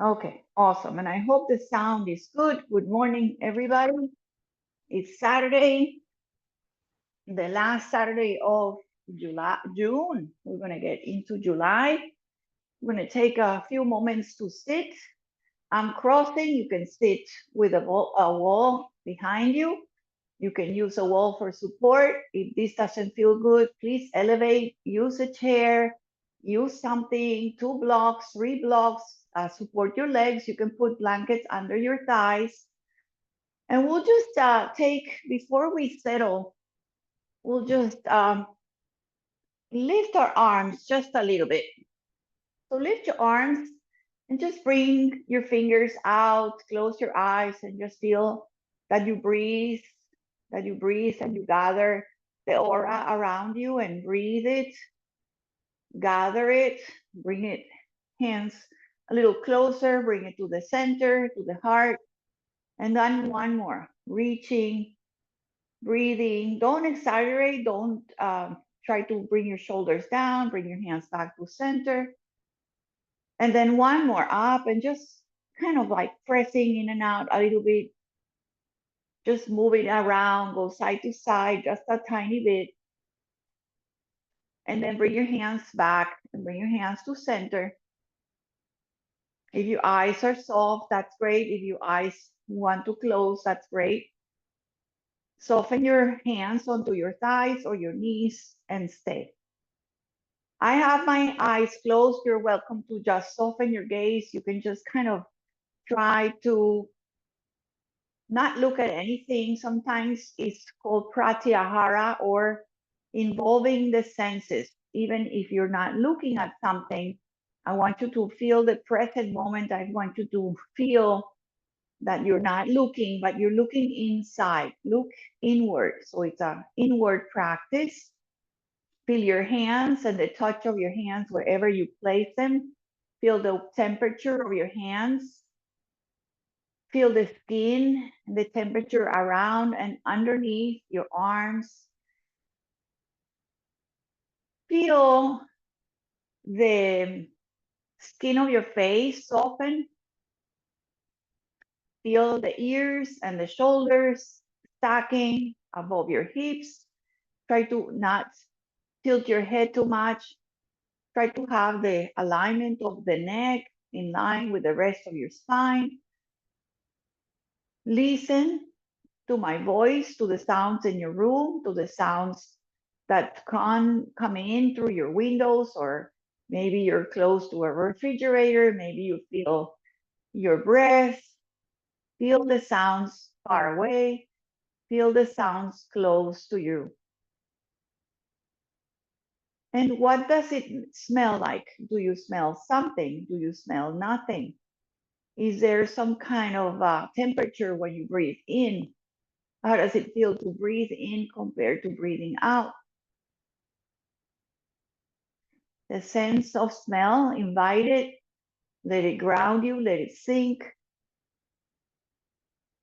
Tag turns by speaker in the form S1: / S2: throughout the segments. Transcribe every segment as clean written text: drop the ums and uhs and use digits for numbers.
S1: Okay, awesome. And I hope the sound is good. Good morning, everybody. It's Saturday, the last Saturday of June. We're going to get into July. We're going to take a few moments to sit. I'm crossing. You can sit with a wall behind you. You can use a wall for support. If this doesn't feel good, please elevate, use a chair, use something, 2 blocks, 3 blocks, support your legs. You can put blankets under your thighs. And we'll just take, before we settle, we'll just lift our arms just a little bit. So lift your arms and just bring your fingers out, close your eyes, and just feel that you breathe, and you gather the aura around you and breathe it, gather it, bring it, hands a little closer, bring it to the center, to the heart. And then one more, reaching, breathing. Don't exaggerate. Don't try to bring your shoulders down, bring your hands back to center. And then one more up and just kind of like pressing in and out a little bit, just moving around, go side to side, just a tiny bit. And then bring your hands back and bring your hands to center. If your eyes are soft, that's great. If your eyes want to close, that's great. Soften your hands onto your thighs or your knees and stay. I have my eyes closed. You're welcome to just soften your gaze. You can just kind of try to not look at anything. Sometimes it's called pratyahara or involving the senses. Even if you're not looking at something, I want you to feel the present moment. I want you to feel that you're not looking, but you're looking inside. Look inward. So it's an inward practice. Feel your hands and the touch of your hands wherever you place them. Feel the temperature of your hands. Feel the skin and the temperature around and underneath your arms. Feel the skin of your face soften. Feel the ears and the shoulders stacking above your hips. Try to not tilt your head too much. Try to have the alignment of the neck in line with the rest of your spine. Listen to my voice, to the sounds in your room, to the sounds that can come in through your windows, or maybe you're close to a refrigerator, maybe you feel your breath, feel the sounds far away, feel the sounds close to you. And what does it smell like? Do you smell something? Do you smell nothing? Is there some kind of temperature when you breathe in? How does it feel to breathe in compared to breathing out? The sense of smell, invite it, let it ground you, let it sink.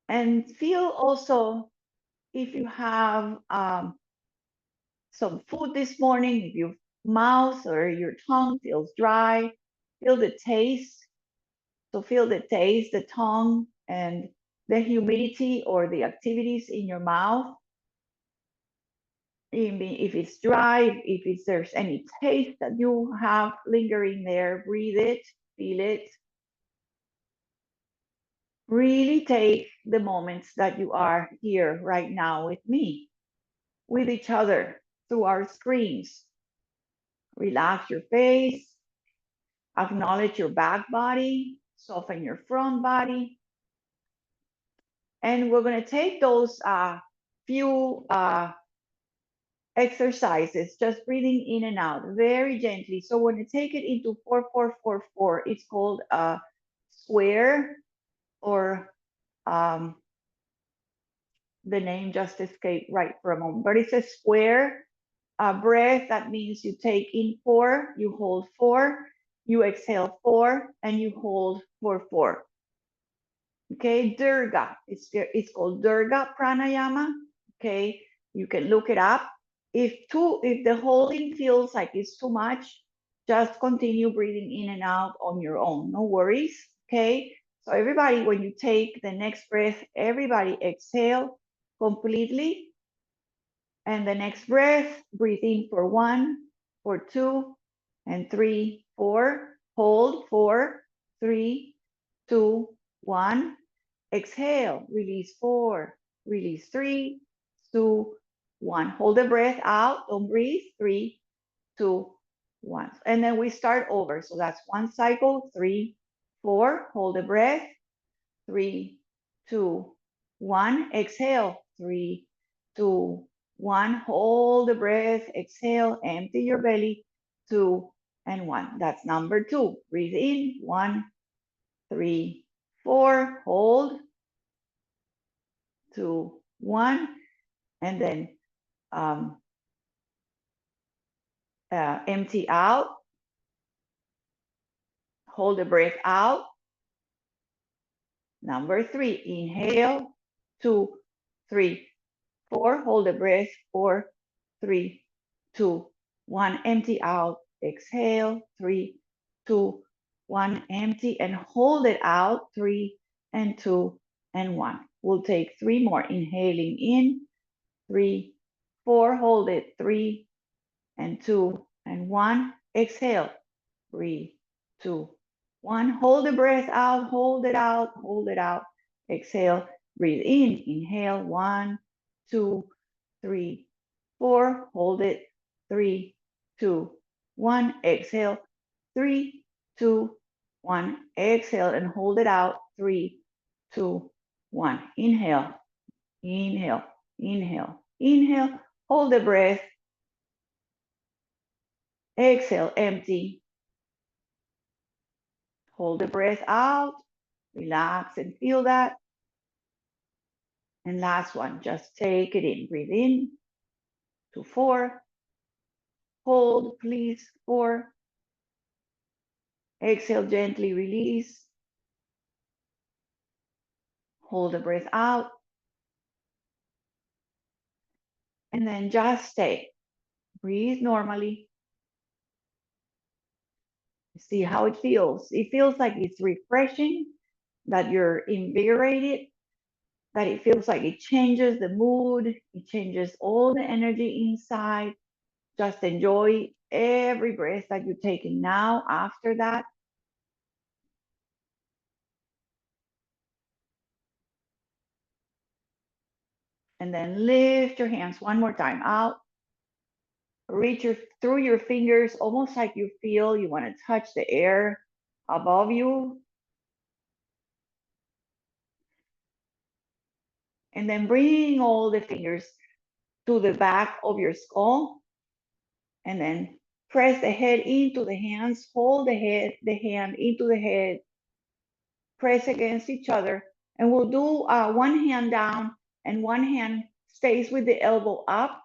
S1: And feel also if you have some food this morning, if your mouth or your tongue feels dry, feel the taste. So feel the taste, the tongue, and the humidity or the activities in your mouth. If it's dry, if there's any taste that you have lingering there, breathe it, feel it. Really take the moments that you are here right now with me, with each other through our screens. Relax your face, acknowledge your back body, soften your front body. And we're going to take those few exercises, just breathing in and out very gently. So when you take it into 4-4-4-4, it's called a square, or the name just escaped right for a moment, but it's a square breath. That means you take in 4, you hold 4, you exhale 4, and you hold for 4. Okay, Durga. It's called Durga pranayama. Okay, you can look it up. If the holding feels like it's too much, just continue breathing in and out on your own. No worries. okay? So everybody, when you take the next breath, everybody exhale completely. And the next breath, breathe in for 1, for 2, and 3, 4. Hold 4, 3, 2, 1. Exhale, release 4, release 3, 2, 1. Hold the breath out, don't breathe. 3, 2, 1. And then we start over. So that's one cycle, 3, 4. Hold the breath. 3, 2, 1. Exhale. 3, 2, 1. Hold the breath. Exhale. Empty your belly. 2 and 1. That's number 2. Breathe in. 1, 3, 4. Hold. 2, 1. And then empty out. Hold the breath out. Number 3. Inhale. 2, 3, 4. Hold the breath. 4, 3, 2, 1. Empty out. Exhale. 3, 2, 1. Empty and hold it out. 3 and 2 and 1. We'll take 3 more. Inhaling in. 3, 4. Hold it. 3 and 2 and 1. Exhale. 3, 2, 1. Hold the breath out. Hold it out. Hold it out. Exhale. Breathe in. Inhale. 1, 2, 3, 4. Hold it. 3, 2, 1. Exhale. 3, 2, 1. Exhale and hold it out. 3, 2, 1. Inhale. Inhale. Inhale. Inhale. Hold the breath. Exhale. Empty. Hold the breath out. Relax and feel that. And last one, just take it in. Breathe in to 4. Hold, please. 4. Exhale, gently release. Hold the breath out. And then just stay. Breathe normally. See how it feels. It feels like it's refreshing, that you're invigorated, that it feels like it changes the mood, it changes all the energy inside. Just enjoy every breath that you're taking now after that. And then lift your hands one more time out. Reach through your fingers, almost like you feel you want to touch the air above you. And then bring all the fingers to the back of your skull. And then press the head into the hands. Hold the hand into the head. Press against each other. And we'll do one hand down and one hand stays with the elbow up.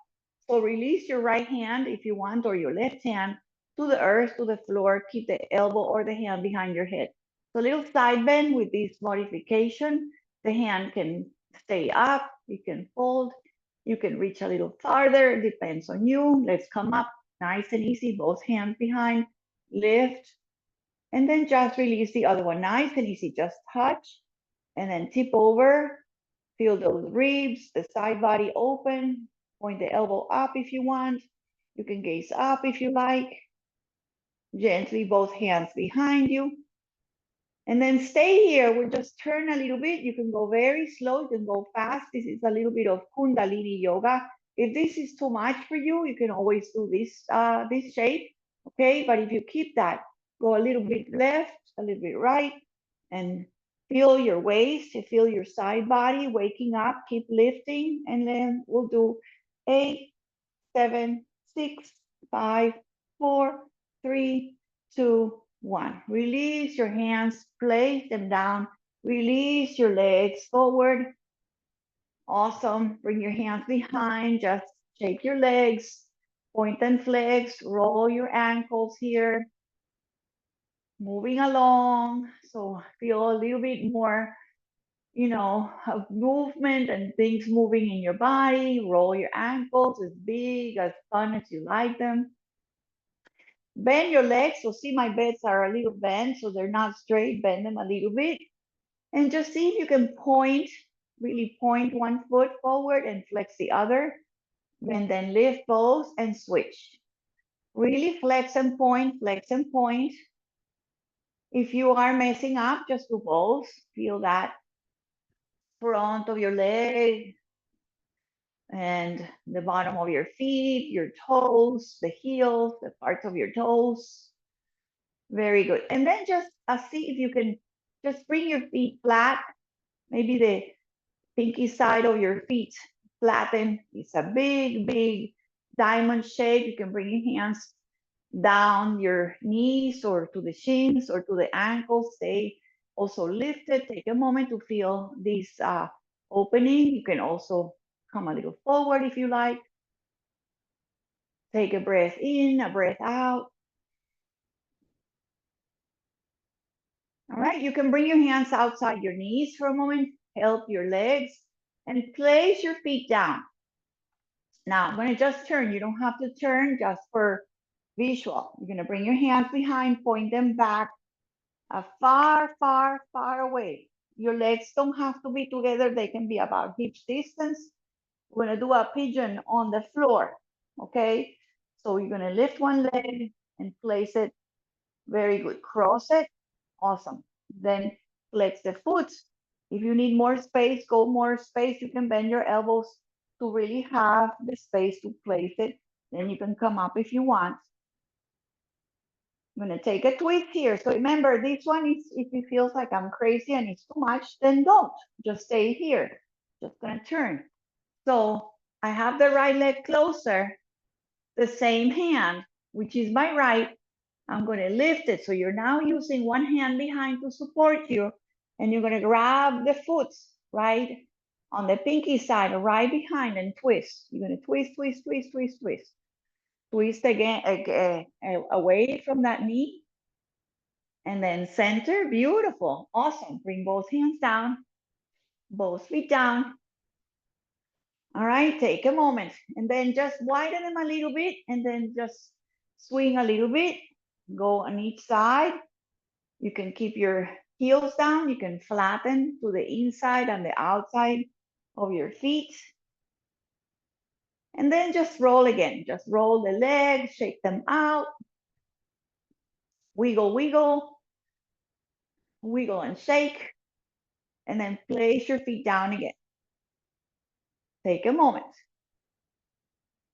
S1: So release your right hand if you want, or your left hand to the earth, to the floor. Keep the elbow or the hand behind your head. So a little side bend with this modification. The hand can stay up, you can fold, you can reach a little farther, depends on you. Let's come up, nice and easy, both hands behind, lift, and then just release the other one. Nice and easy, just touch, and then tip over. Feel those ribs, the side body open. Point the elbow up if you want. You can gaze up if you like. Gently, both hands behind you. And then stay here. We'll just turn a little bit. You can go very slow. You can go fast. This is a little bit of Kundalini yoga. If this is too much for you, you can always do this shape. Okay, but if you keep that, go a little bit left, a little bit right, and feel your waist, feel your side body waking up, keep lifting, and then we'll do 8, 7, 6, 5, 4, 3, 2, 1. Release your hands, place them down, release your legs forward. Awesome. Bring your hands behind, just shake your legs, point and flex, roll your ankles here. Moving along, so feel a little bit more, of movement and things moving in your body. Roll your ankles as big, as fun as you like them. Bend your legs. So see my beds are a little bent, so they're not straight. Bend them a little bit. And just see if you can point, really point one foot forward and flex the other. And then lift both and switch. Really flex and point, flex and point. If you are messing up, just do both. Feel that front of your leg and the bottom of your feet, your toes, the heels, the parts of your toes. Very good. And then just see if you can just bring your feet flat. Maybe the pinky side of your feet flatten. It's a big, big diamond shape. You can bring your hands down your knees or to the shins or to the ankles. Stay also lifted. Take a moment to feel this opening. You can also come a little forward if you like. Take a breath in, a breath out. All right, you can bring your hands outside your knees for a moment, help your legs, and place your feet down. Now, I'm gonna just turn. You don't have to turn, just for visual. You're gonna bring your hands behind, point them back, far, far, far away. Your legs don't have to be together. They can be about hip distance. We're gonna do a pigeon on the floor, okay? So you're gonna lift one leg and place it. Very good. Cross it. Awesome. Then flex the foot. If you need more space, go more space. You can bend your elbows to really have the space to place it. Then you can come up if you want. I'm gonna take a twist here. So remember, this one is, if it feels like I'm crazy and it's too much, then don't. Just stay here. Just gonna turn. So I have the right leg closer, the same hand, which is my right. I'm gonna lift it. So you're now using one hand behind to support you, and you're gonna grab the foot right on the pinky side, right behind, and twist. You're gonna twist, twist, twist, twist, twist. Twist again, away from that knee, and then center. Beautiful. Awesome. Bring both hands down, both feet down. All right, take a moment and then just widen them a little bit and then just swing a little bit. Go on each side. You can keep your heels down. You can flatten to the inside and the outside of your feet. And then just roll again. Just roll the legs, shake them out. Wiggle, wiggle. Wiggle and shake. And then place your feet down again. Take a moment.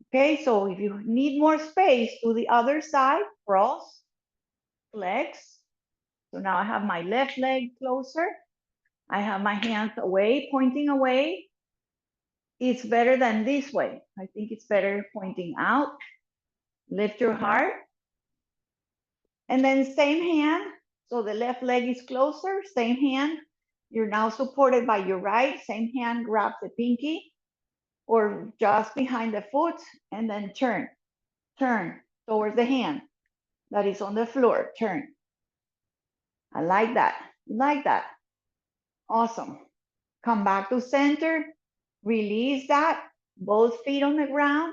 S1: Okay, so if you need more space, to the other side, cross, flex. So now I have my left leg closer. I have my hands away, pointing away. It's better than this way. I think it's better pointing out. Lift your heart. And then same hand. So the left leg is closer, same hand. You're now supported by your right. Same hand grabs the pinky or just behind the foot and then turn. Turn towards the hand that is on the floor. Turn. I like that. Like that. Awesome. Come back to center. Release that. Both feet on the ground.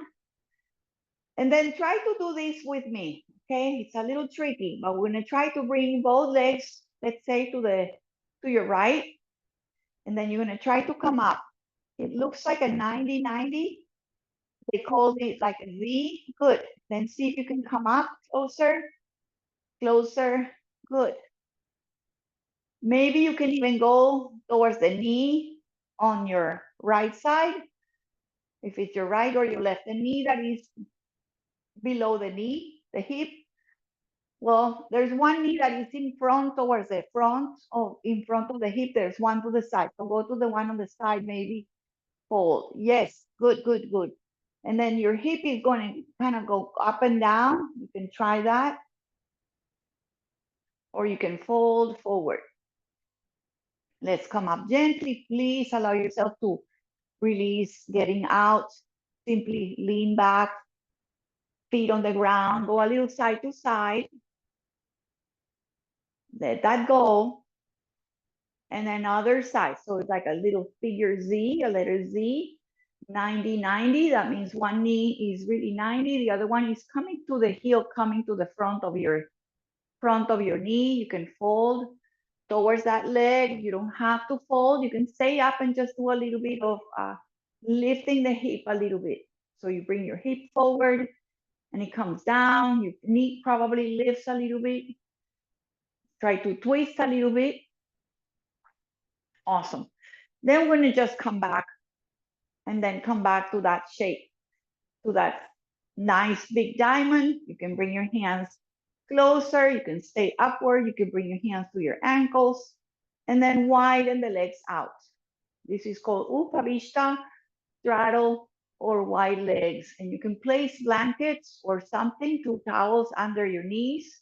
S1: And then try to do this with me. Okay, it's a little tricky, but we're gonna try to bring both legs, let's say to your right, and then you're gonna try to come up. It looks like a 90-90. They call it like a V. Good. Then see if you can come up closer, closer. Good. Maybe you can even go towards the knee on your right side. If it's your right or your left, the knee that is below the knee, the hip. Well, there's one knee that is in front towards the front, or in front of the hip. There's one to the side. So go to the one on the side, maybe fold. Yes, good, good, good. And then your hip is going to kind of go up and down. You can try that. Or you can fold forward. Let's come up gently. Please allow yourself to release, getting out. Simply lean back, feet on the ground. Go a little side to side. Let that go. And then other side. So it's like a little figure Z, a letter Z. 90-90. That means one knee is really 90. The other one is coming to the heel, coming to the front of your knee. You can fold towards that leg. You don't have to fold. You can stay up and just do a little bit of lifting the hip a little bit. So you bring your hip forward and it comes down. Your knee probably lifts a little bit. Try to twist a little bit. Awesome. Then we're gonna just come back and then come back to that shape, to that nice big diamond. You can bring your hands closer. You can stay upward. You can bring your hands to your ankles and then widen the legs out. This is called upavishta, straddle, or wide legs. And you can place blankets or something, 2 towels under your knees.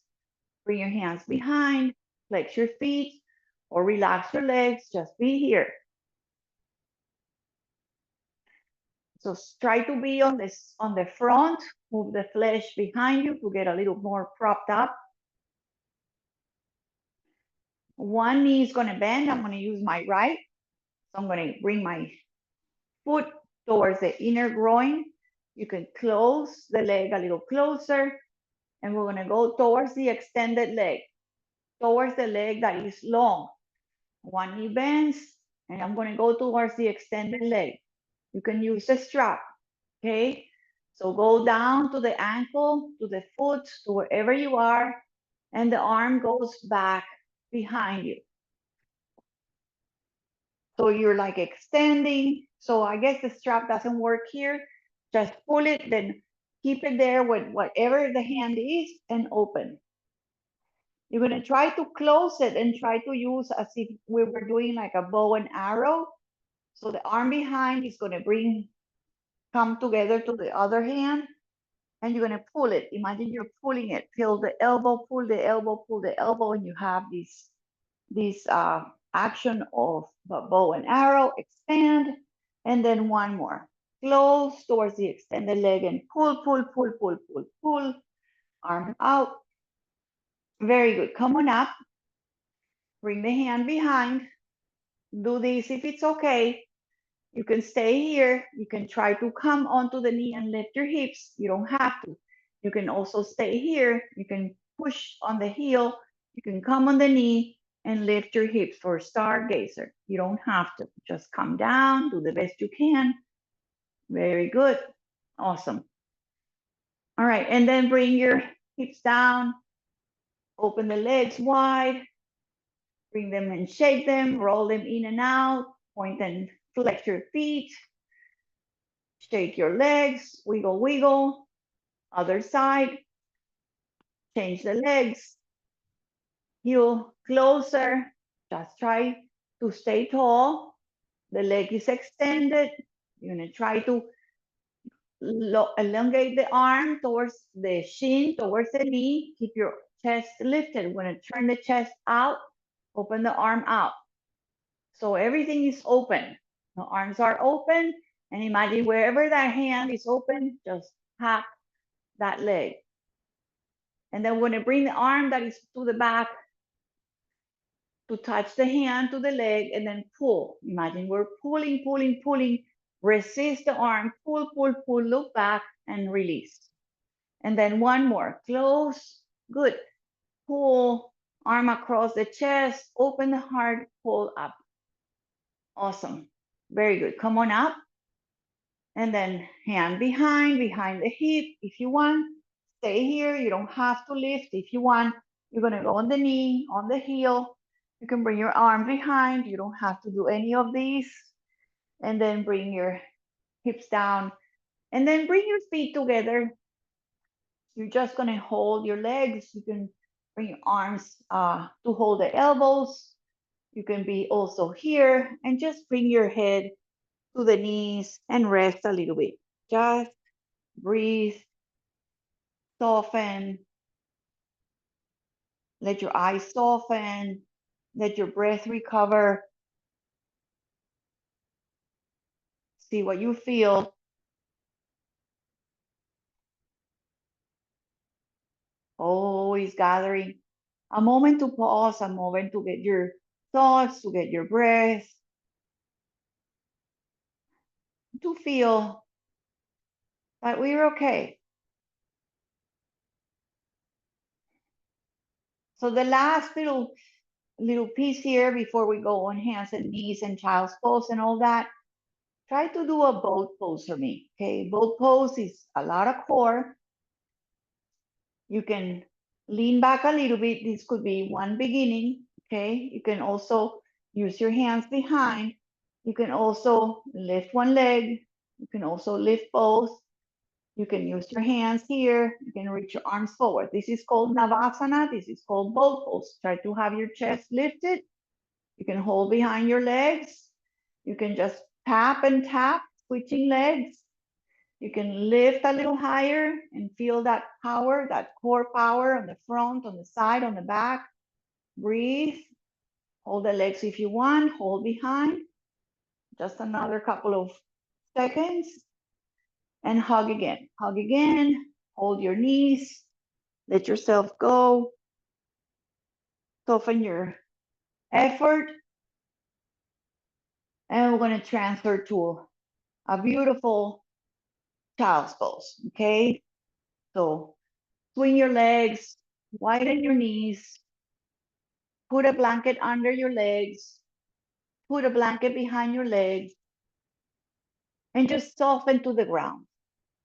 S1: Bring your hands behind, flex your feet, or relax your legs. Just be here. So try to be on the front, move the flesh behind you to get a little more propped up. One knee is gonna bend. I'm gonna use my right. So I'm gonna bring my foot towards the inner groin. You can close the leg a little closer, and we're gonna go towards the extended leg, towards the leg that is long. One knee bends, and I'm gonna go towards the extended leg. You can use the strap, okay? So go down to the ankle, to the foot, to wherever you are, and the arm goes back behind you. So you're like extending. So I guess the strap doesn't work here. Just pull it, then keep it there with whatever the hand is and open. You're gonna try to close it and try to use as if we were doing like a bow and arrow. So the arm behind is gonna come together to the other hand, and you're gonna pull it. Imagine you're pulling it. Feel the elbow, pull the elbow, pull the elbow, and you have this action of the bow and arrow, expand, and then one more. Close towards the extended leg and pull, pull, pull, pull, pull, pull. Arm out. Very good. Come on up. Bring the hand behind. Do this if it's okay. You can stay here. You can try to come onto the knee and lift your hips. You don't have to. You can also stay here. You can push on the heel. You can come on the knee and lift your hips for stargazer. You don't have to. Just come down, do the best you can. Very good. Awesome. All right, and then bring your hips down. Open the legs wide. Bring them and shake them. Roll them in and out. Point and flex your feet. Shake your legs. Wiggle, wiggle. Other side. Change the legs. Heel closer. Just try to stay tall. The leg is extended. You're gonna try to elongate the arm towards the shin, towards the knee. Keep your chest lifted. We're gonna turn the chest out, open the arm out. So everything is open. The arms are open, and imagine wherever that hand is open, just tap that leg. And then we're gonna bring the arm that is to the back to touch the hand to the leg and then pull. Imagine we're pulling, pulling, pulling. Resist the arm, pull, pull, pull, look back and release. And then one more, close, good. Pull, arm across the chest, open the heart, pull up. Awesome, very good. Come on up. And then hand behind the hip if you want. Stay here, you don't have to lift. If you want, you're gonna go on the knee, on the heel. You can bring your arm behind. You don't have to do any of these. And then bring your hips down. And then bring your feet together. You're just gonna hold your legs. You can bring your arms to hold the elbows. You can be also here and just bring your head to the knees and rest a little bit. Just breathe, soften. Let your eyes soften. Let your breath recover. See what you feel. Always gathering a moment to pause, a moment to get your thoughts, to get your breath. to feel that we're okay. So the last little piece here before we go on hands and knees and child's pose and all that, try to do a boat pose for me. Okay, boat pose is a lot of core. You can lean back a little bit. This could be one beginning. Okay, you can also use your hands behind. You can also lift one leg. You can also lift both. You can use your hands here. You can reach your arms forward. This is called Navasana. This is called boat pose. Try to have your chest lifted. You can hold behind your legs. You can just tap and tap, switching legs. You can lift a little higher and feel that power, that core power on the front, on the side, on the back. Breathe. Hold the legs if you want. Hold behind. Just another couple of seconds. And hug again. Hug again. Hold your knees. Let yourself go. Soften your effort. And we're going to transfer to a beautiful child's pose. Okay? So swing your legs, widen your knees, put a blanket under your legs, put a blanket behind your legs, and just soften to the ground.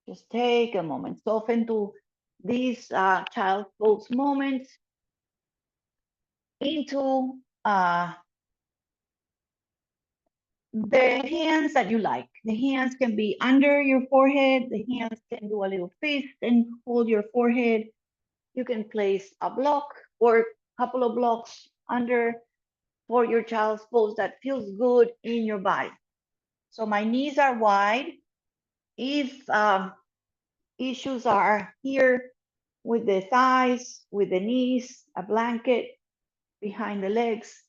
S1: Just take a moment, soften to these child's pose moments into the hands that you like. The hands can be under your forehead. The hands can do a little fist and hold your forehead. You can place a block or a couple of blocks under for your child's pose that feels good in your body. So my knees are wide. If issues are here with the thighs, with the knees, a blanket behind the legs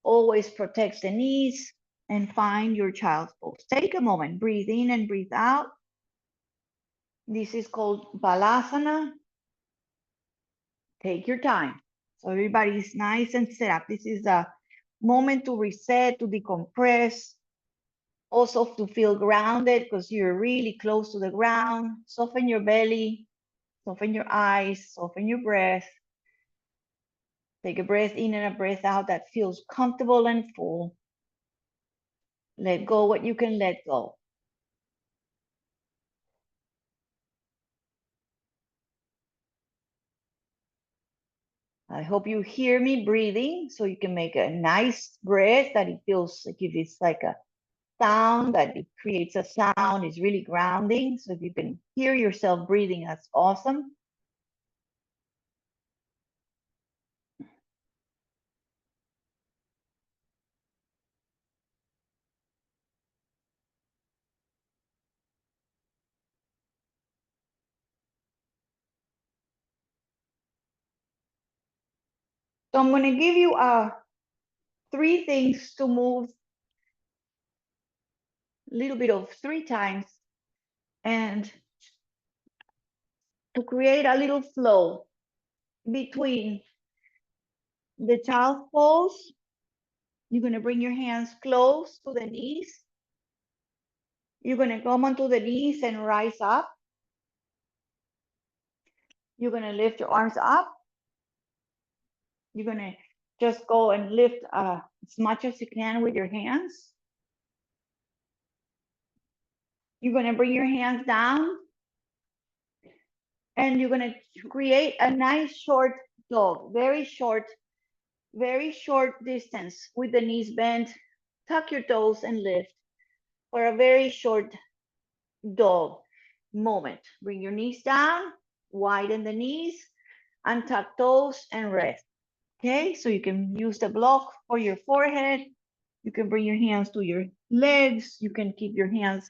S1: always protects the knees, and find your child's pose. Take a moment, breathe in and breathe out. This is called balasana. Take your time. So everybody's nice and set up. This is a moment to reset, to decompress, also to feel grounded because you're really close to the ground. Soften your belly, soften your eyes, soften your breath. Take a breath in and a breath out that feels comfortable and full. Let go what you can let go. I hope you hear me breathing so you can make a nice breath that it feels like if it's like a sound, that it creates a sound, is really grounding. So if you can hear yourself breathing, that's awesome. So I'm going to give you 3 things to move a little bit of 3 times and to create a little flow between the child's pose. You're going to bring your hands close to the knees. You're going to come onto the knees and rise up. You're going to lift your arms up. You're going to just go and lift as much as you can with your hands. You're going to bring your hands down. And you're going to create a nice short dog, very short distance with the knees bent. Tuck your toes and lift for a very short dog moment. Bring your knees down, widen the knees, untuck toes and rest. Okay, so you can use the block for your forehead. You can bring your hands to your legs. You can keep your hands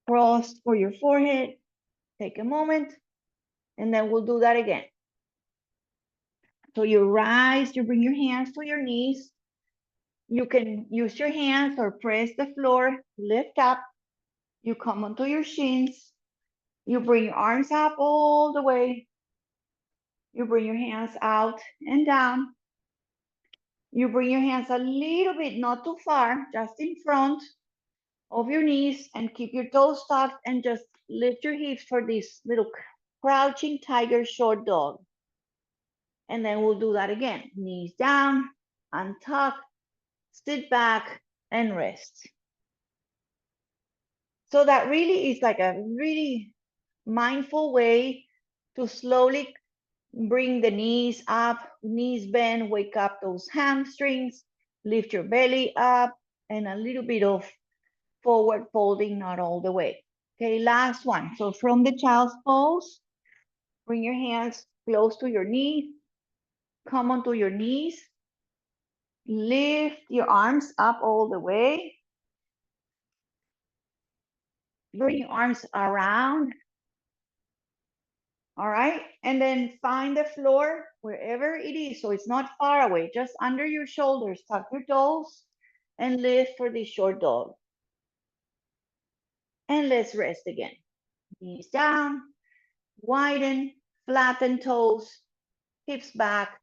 S1: crossed for your forehead. Take a moment, and then we'll do that again. So you rise, you bring your hands to your knees. You can use your hands or press the floor, lift up. You come onto your shins. You bring your arms up all the way. You bring your hands out and down. You bring your hands a little bit, not too far, just in front. of your knees and keep your toes tucked and just lift your hips for this little crouching tiger short dog. And then we'll do that again. Knees down, untuck, sit back, and rest. So that really is like a really mindful way to slowly bring the knees up, knees bend, wake up those hamstrings, lift your belly up, and a little bit of forward folding, not all the way. Okay, last one. So from the child's pose, bring your hands close to your knee, come onto your knees, lift your arms up all the way, bring your arms around, all right? And then find the floor wherever it is, so it's not far away, just under your shoulders, tuck your toes, and lift for the short dog. And let's rest again. Knees down, widen, flatten toes, hips back,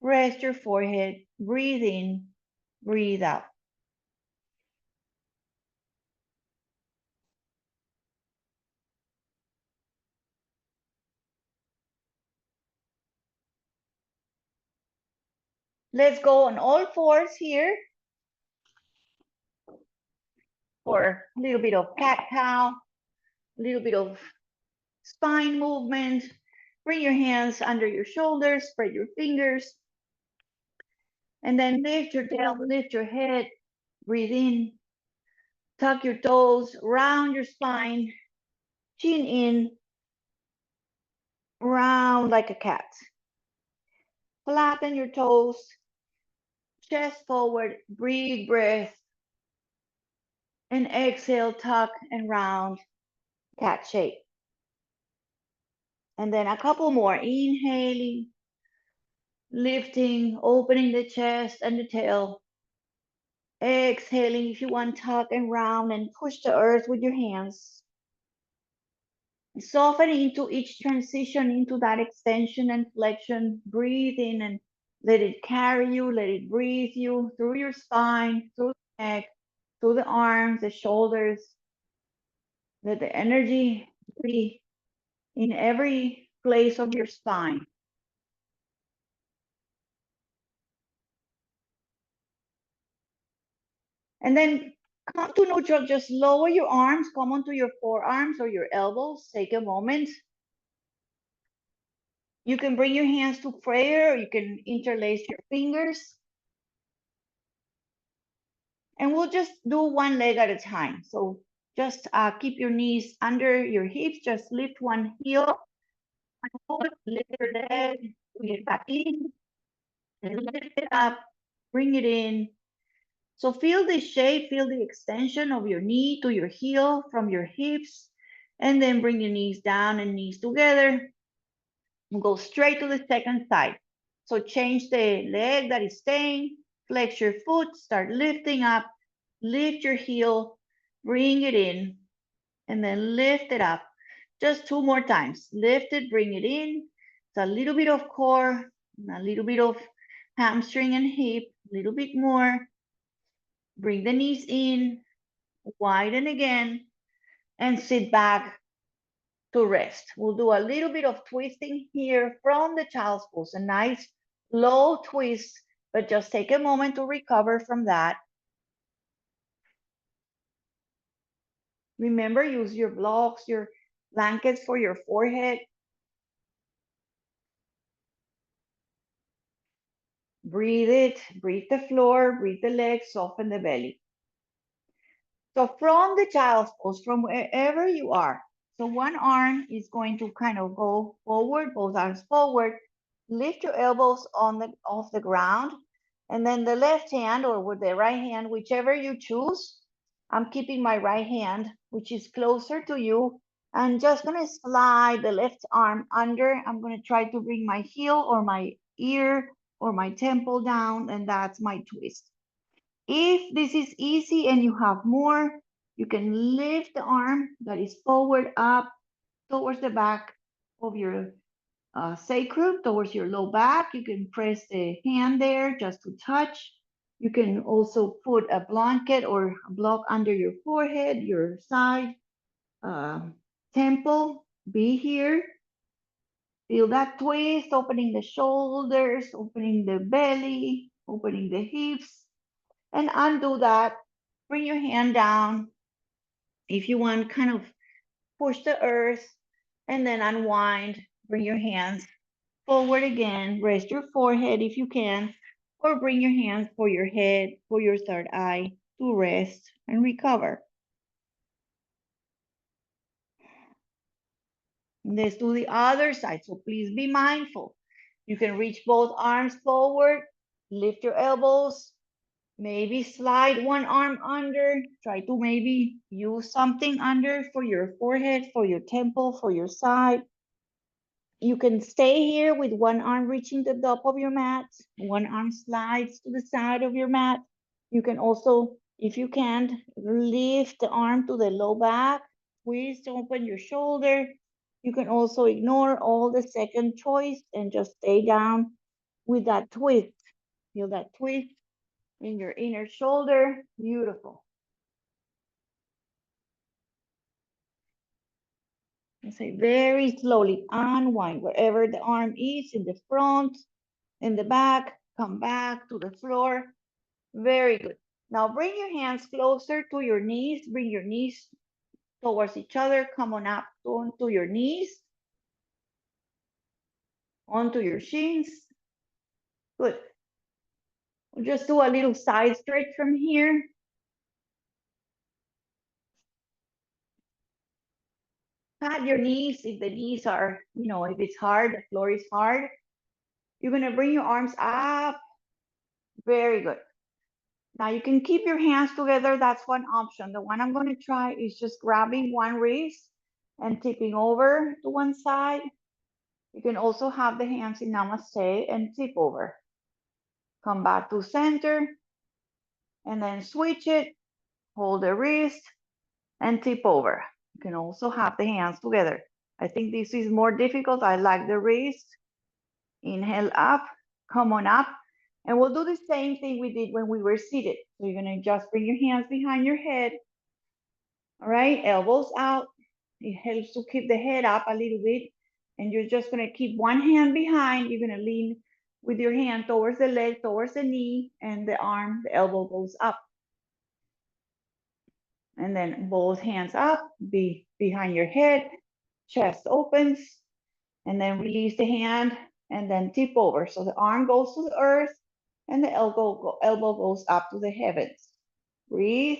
S1: rest your forehead, breathe in, breathe out. Let's go on all fours here for a little bit of cat-cow, a little bit of spine movement. Bring your hands under your shoulders, spread your fingers, and then lift your tail, lift your head, breathe in, tuck your toes, round your spine, chin in, round like a cat. Flatten your toes, chest forward, breathe breath, and exhale, tuck and round, cat shape. And then a couple more, inhaling, lifting, opening the chest and the tail. Exhaling, if you want, tuck and round and push the earth with your hands. Soften into each transition into that extension and flexion. Breathe in and let it carry you, let it breathe you through your spine, through the neck, through the arms, the shoulders. Let the energy be in every place of your spine. And then come to neutral, just lower your arms, come onto your forearms or your elbows, take a moment. You can bring your hands to prayer, or you can interlace your fingers. And we'll just do one leg at a time. So just keep your knees under your hips, just lift one heel, lift your leg, bring it back in, and lift it up, bring it in. So feel the shape, feel the extension of your knee to your heel from your hips, and then bring your knees down and knees together. And go straight to the second side. So change the leg that is staying, flex your foot, start lifting up, lift your heel, bring it in, and then lift it up. Just two more times. Lift it, bring it in. It's a little bit of core, a little bit of hamstring and hip, a little bit more. Bring the knees in, widen again, and sit back to rest. We'll do a little bit of twisting here from the child's pose, a nice low twist, but just take a moment to recover from that. Remember, use your blocks, your blankets for your forehead. Breathe it, breathe the floor, breathe the legs, soften the belly. So from the child's pose, from wherever you are, so one arm is going to kind of go forward, both arms forward, lift your elbows off the ground, and then the left hand or with the right hand, whichever you choose. I'm keeping my right hand, which is closer to you. I'm just gonna slide the left arm under. I'm gonna try to bring my heel or my ear or my temple down, and that's my twist. If this is easy and you have more, you can lift the arm that is forward up towards the back of your sacrum, towards your low back. You can press the hand there just to touch. You can also put a blanket or a block under your forehead, your side, temple. Be here. Feel that twist, opening the shoulders, opening the belly, opening the hips, and undo that. Bring your hand down. If you want, kind of push the earth and then unwind. Bring your hands forward again. Rest your forehead if you can, or bring your hands for your head, for your third eye to rest and recover. Let's do the other side. So please be mindful. You can reach both arms forward, lift your elbows, maybe slide one arm under. Try to maybe use something under for your forehead, for your temple, for your side. You can stay here with one arm reaching the top of your mat. One arm slides to the side of your mat. You can also, if you can, lift the arm to the low back. Twist, open your shoulder. You can also ignore all the second choice and just stay down with that twist. Feel that twist in your inner shoulder. Beautiful. And say very slowly, unwind wherever the arm is, in the front, in the back, come back to the floor. Very good. Now bring your hands closer to your knees. Bring your knees towards each other. Come on up onto your knees, onto your shins. Good. We'll just do a little side stretch from here. Pat your knees if the knees are, if it's hard, the floor is hard. You're going to bring your arms up. Very good. Now you can keep your hands together. That's one option. The one I'm going to try is just grabbing one wrist and tipping over to one side. You can also have the hands in namaste and tip over. Come back to center and then switch it. Hold the wrist and tip over. You can also have the hands together. I think this is more difficult. I like the wrist. Inhale up, come on up. And we'll do the same thing we did when we were seated. So you're gonna just bring your hands behind your head. All right, elbows out. It helps to keep the head up a little bit. And you're just gonna keep one hand behind. You're gonna lean with your hand towards the leg, towards the knee, and the arm, the elbow goes up. And then both hands up, be behind your head, chest opens, and then release the hand and then tip over. So the arm goes to the earth and the elbow goes up to the heavens. Breathe,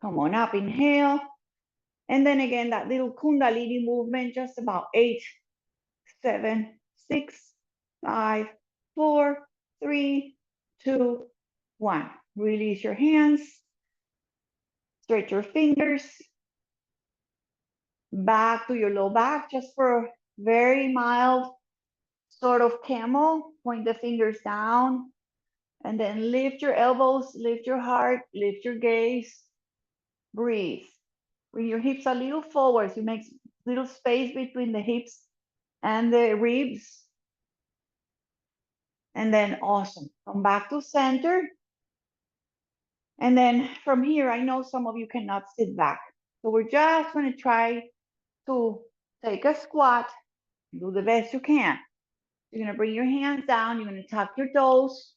S1: come on up, inhale. And then again, that little Kundalini movement, just about 8, 7, 6, 5, 4, 3, 2, 1. Release your hands, stretch your fingers, back to your low back, just for a very mild sort of camel. Point the fingers down and then lift your elbows, lift your heart, lift your gaze. Breathe. Bring your hips a little forward. So you make little space between the hips and the ribs. And then awesome. Come back to center. And then from here, I know some of you cannot sit back. So we're just going to try to take a squat. Do the best you can. You're going to bring your hands down. You're going to tuck your toes.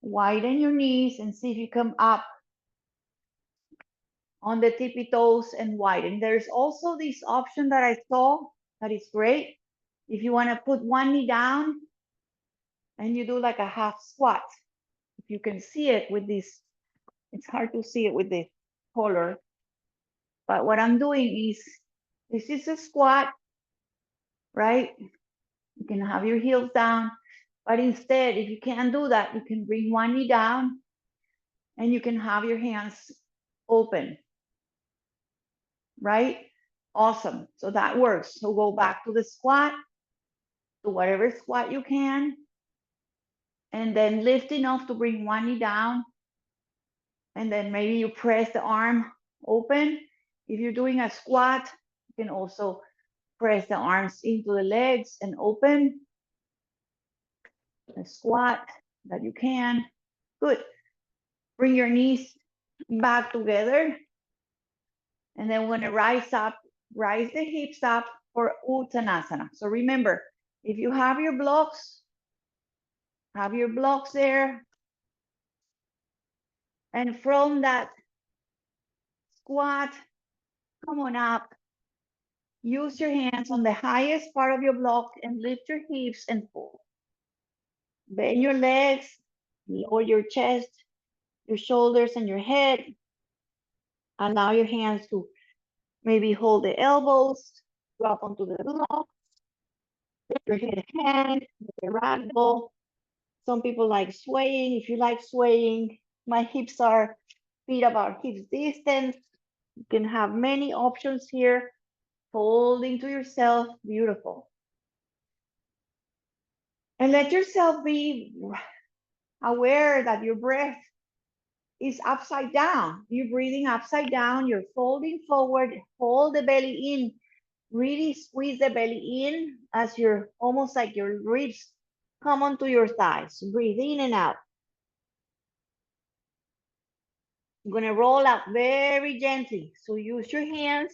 S1: Widen your knees and see if you come up on the tippy toes and widen. There's also this option that I saw that is great. If you want to put one knee down and you do like a half squat. If you can see it with this, it's hard to see it with the color. But what I'm doing is, this is a squat, right? You can have your heels down. But instead, if you can't do that, you can bring one knee down and you can have your hands open, right? Awesome. So that works. So go back to the squat, to whatever squat you can, and then lift enough to bring one knee down. And then maybe you press the arm open. If you're doing a squat, you can also press the arms into the legs and open. A squat that you can. Good. Bring your knees back together. And then when it rise up, rise the hips up for uttanasana. So remember, if you have your blocks there. And from that squat, come on up. Use your hands on the highest part of your block and lift your hips and fold. Bend your legs, lower your chest, your shoulders, and your head. Allow your hands to maybe hold the elbows, drop onto the block, lift your head hand, the ragdoll. Some people like swaying. If you like swaying, my hips are feet about hips distance. You can have many options here. Folding to yourself, beautiful. And let yourself be aware that your breath is upside down. You're breathing upside down, you're folding forward, hold the belly in, really squeeze the belly in as you're almost like your ribs come onto your thighs. Breathe in and out. I'm gonna roll out very gently. So use your hands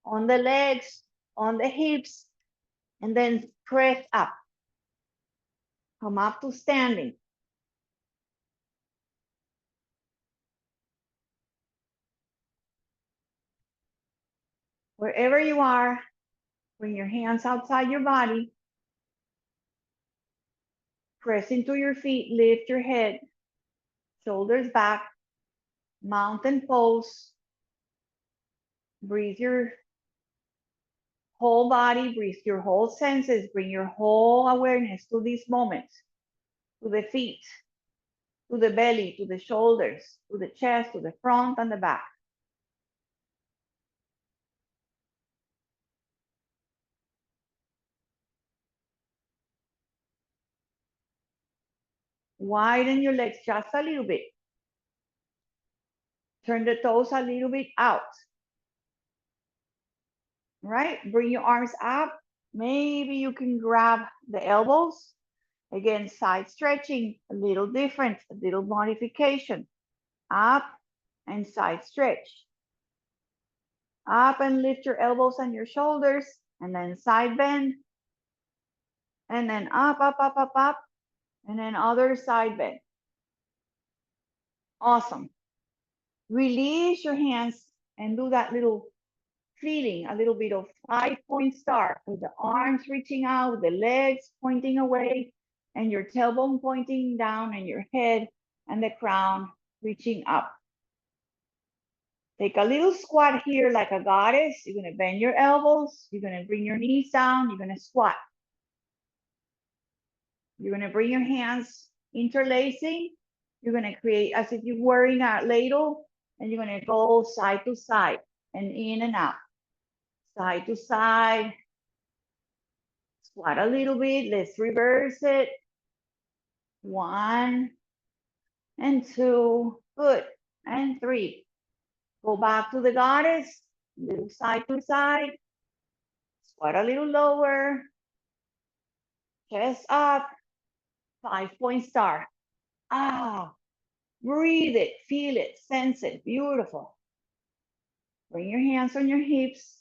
S1: on the legs, on the hips, and then press up. Come up to standing. Wherever you are, bring your hands outside your body. Press into your feet, lift your head, shoulders back, mountain pose. Breathe your whole body, breathe your whole senses, bring your whole awareness to these moments, to the feet, to the belly, to the shoulders, to the chest, to the front and the back. Widen your legs just a little bit. Turn the toes a little bit out. Right? Bring your arms up. Maybe you can grab the elbows. Again, side stretching, a little different, a little modification. Up and side stretch. Up and lift your elbows and your shoulders, and then side bend. And then up, up, up, up, up, and then other side bend. Awesome. Release your hands and do that little feeling, a little bit of 5-point star with the arms reaching out, the legs pointing away, and your tailbone pointing down, and your head and the crown reaching up. Take a little squat here like a goddess. You're going to bend your elbows. You're going to bring your knees down. You're going to squat. You're going to bring your hands interlacing. You're going to create as if you're wearing a ladle, and you're going to go side to side and in and out. Side to side. Squat a little bit. Let's reverse it. 1 and 2. Good. And 3. Go back to the goddess. Little side to side. Squat a little lower. Chest up. 5-point star. Ah. Breathe it. Feel it. Sense it. Beautiful. Bring your hands on your hips.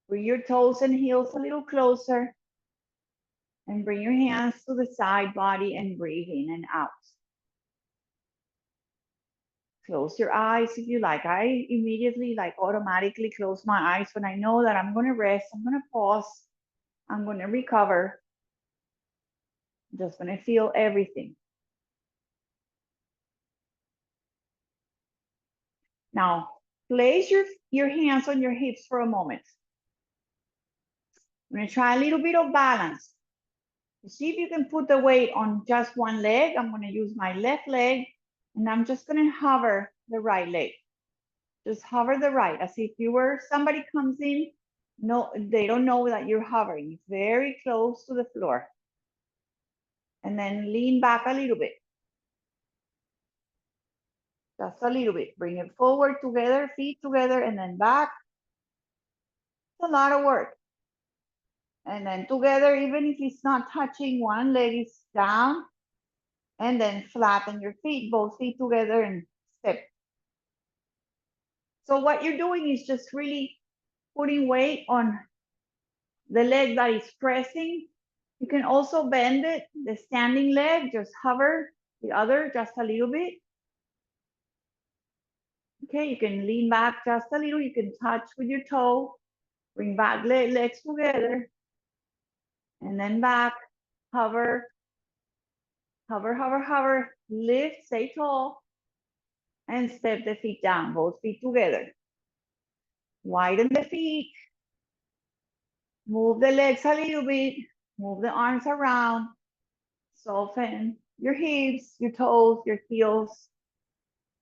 S1: Bring your toes and heels a little closer. And bring your hands to the side body and breathe in and out. Close your eyes if you like. I immediately automatically close my eyes when I know that I'm going to rest. I'm going to pause. I'm going to recover. I'm just going to feel everything. Now, place your hands on your hips for a moment. I'm going to try a little bit of balance. See if you can put the weight on just one leg. I'm going to use my left leg, and I'm just going to hover the right leg. Just hover the right, as if you were, somebody comes in, no, they don't know that you're hovering. It's very close to the floor. And then lean back a little bit. Just a little bit. Bring it forward together, feet together, and then back. It's a lot of work. And then together, even if it's not touching, one leg is down, And then flatten your feet, both feet together and step. So what you're doing is just really putting weight on the leg that is pressing. You can also bend it, the standing leg, just hover the other just a little bit. Okay, you can lean back just a little. You can touch with your toe, bring back legs together, and then back, hover, hover, hover, hover, lift, stay tall, and step the feet down, both feet together. Widen the feet, move the legs a little bit, move the arms around, soften your hips, your toes, your heels,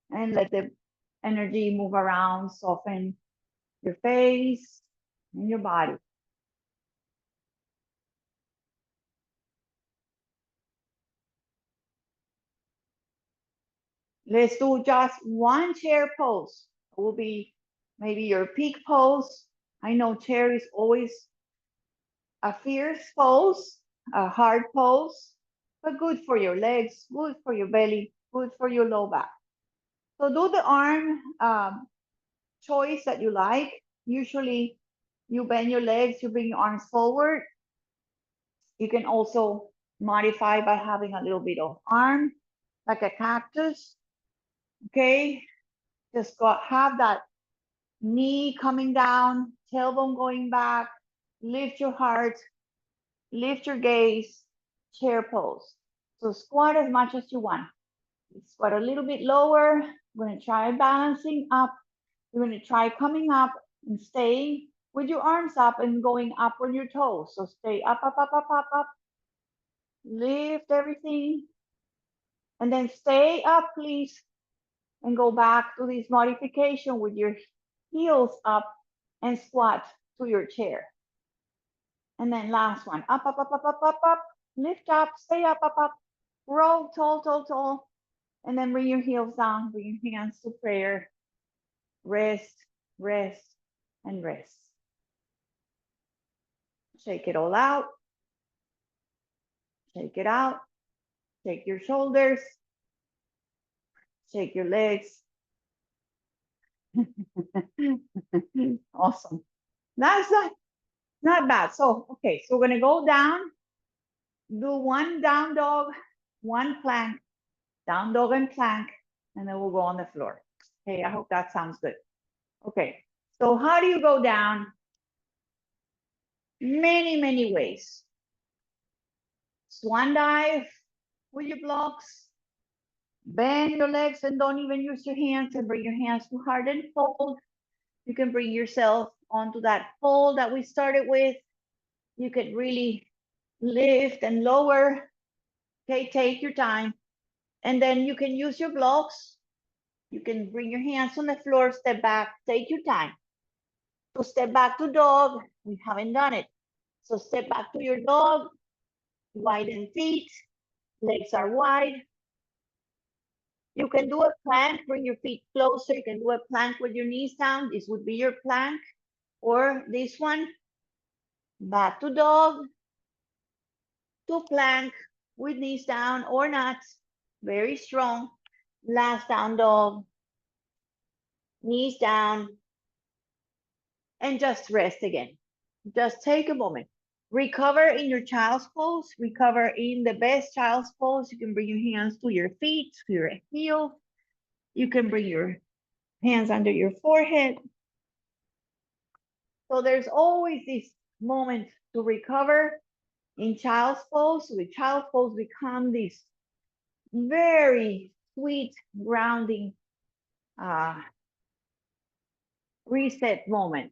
S1: and let the energy move around, soften your face and your body. Let's do just one chair pose. It will be maybe your peak pose. I know chair is always a fierce pose, a hard pose, but good for your legs, good for your belly, good for your low back. So do the arm choice that you like. Usually you bend your legs, you bring your arms forward. You can also modify by having a little bit of arm, like a cactus. Okay, just have that knee coming down, tailbone going back, lift your heart, lift your gaze, chair pose. So squat as much as you want. Squat a little bit lower. We're gonna try balancing up. You're gonna try coming up and staying with your arms up and going up on your toes. So stay up, up, up, up, up, up. Lift everything. And then stay up, please. And go back to this modification with your heels up and squat to your chair. And then last one, up, up, up, up, up, up, up, lift up, stay up, up, up, roll, tall, tall, tall. And then bring your heels down, bring your hands to prayer. Rest, rest, and rest. Shake it all out. Shake it out. Shake your shoulders. Shake your legs. Awesome. That's not bad. So, okay, so we're gonna go down, do one down dog, one plank, down dog and plank, and then we'll go on the floor. Okay, I hope that sounds good. Okay, so how do you go down? Many, many ways. Swan dive with your blocks. Bend your legs and don't even use your hands and bring your hands to heart and fold. You can bring yourself onto that fold that we started with. You can really lift and lower. Okay, take your time. And then you can use your blocks. You can bring your hands on the floor, step back, take your time. So step back to dog, we haven't done it. So step back to your dog, widen feet, legs are wide. You can do a plank, bring your feet closer. You can do a plank with your knees down. This would be your plank. Or this one, back to dog, to plank with knees down or not. Very strong. Last down dog, knees down, and just rest again. Just take a moment. Recover in your child's pose. Recover in the best child's pose. You can bring your hands to your feet, to your heel. You can bring your hands under your forehead. So there's always this moment to recover in child's pose. With child's pose become this very sweet, grounding reset moment.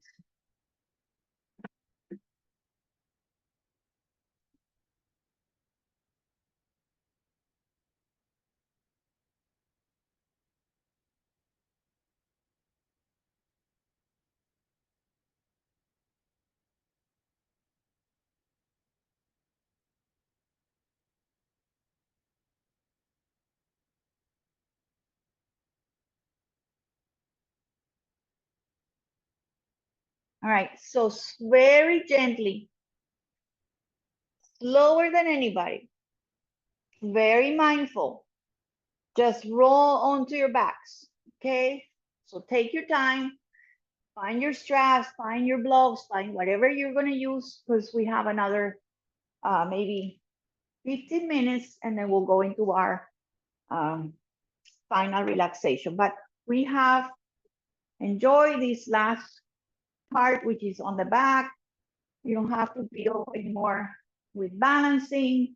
S1: All right, so very gently, slower than anybody. Very mindful. Just roll onto your backs, okay? So take your time, find your straps, find your gloves, find whatever you're gonna use, because we have another maybe 15 minutes, and then we'll go into our final relaxation. But we have enjoyed this last part, which is on the back. You don't have to deal anymore with balancing.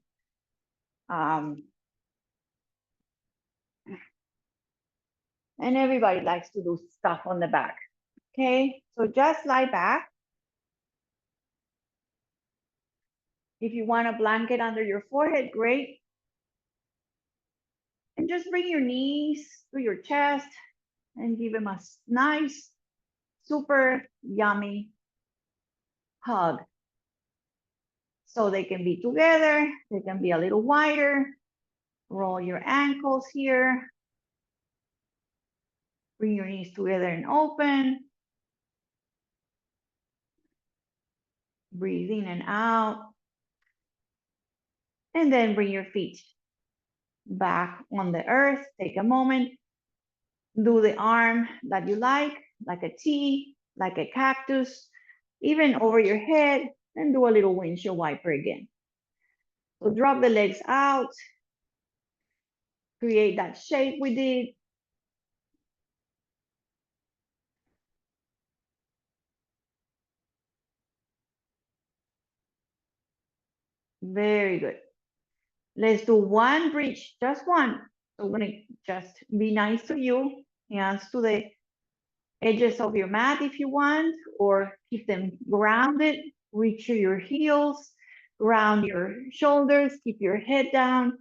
S1: And everybody likes to do stuff on the back. Okay, so just lie back. If you want a blanket under your forehead, great. And just bring your knees to your chest and give them a nice, super yummy hug. So they can be together, they can be a little wider. Roll your ankles here. Bring your knees together and open. Breathe in and out. And then bring your feet back on the earth. Take a moment. Do the arm that you like a T, like a cactus, even over your head, and do a little windshield wiper again. So drop the legs out. Create that shape we did. Very good. Let's do one bridge, just one. So we're gonna just be nice to you. Hands to the edges of your mat if you want, or keep them grounded. Reach your heels, ground your shoulders, keep your head down,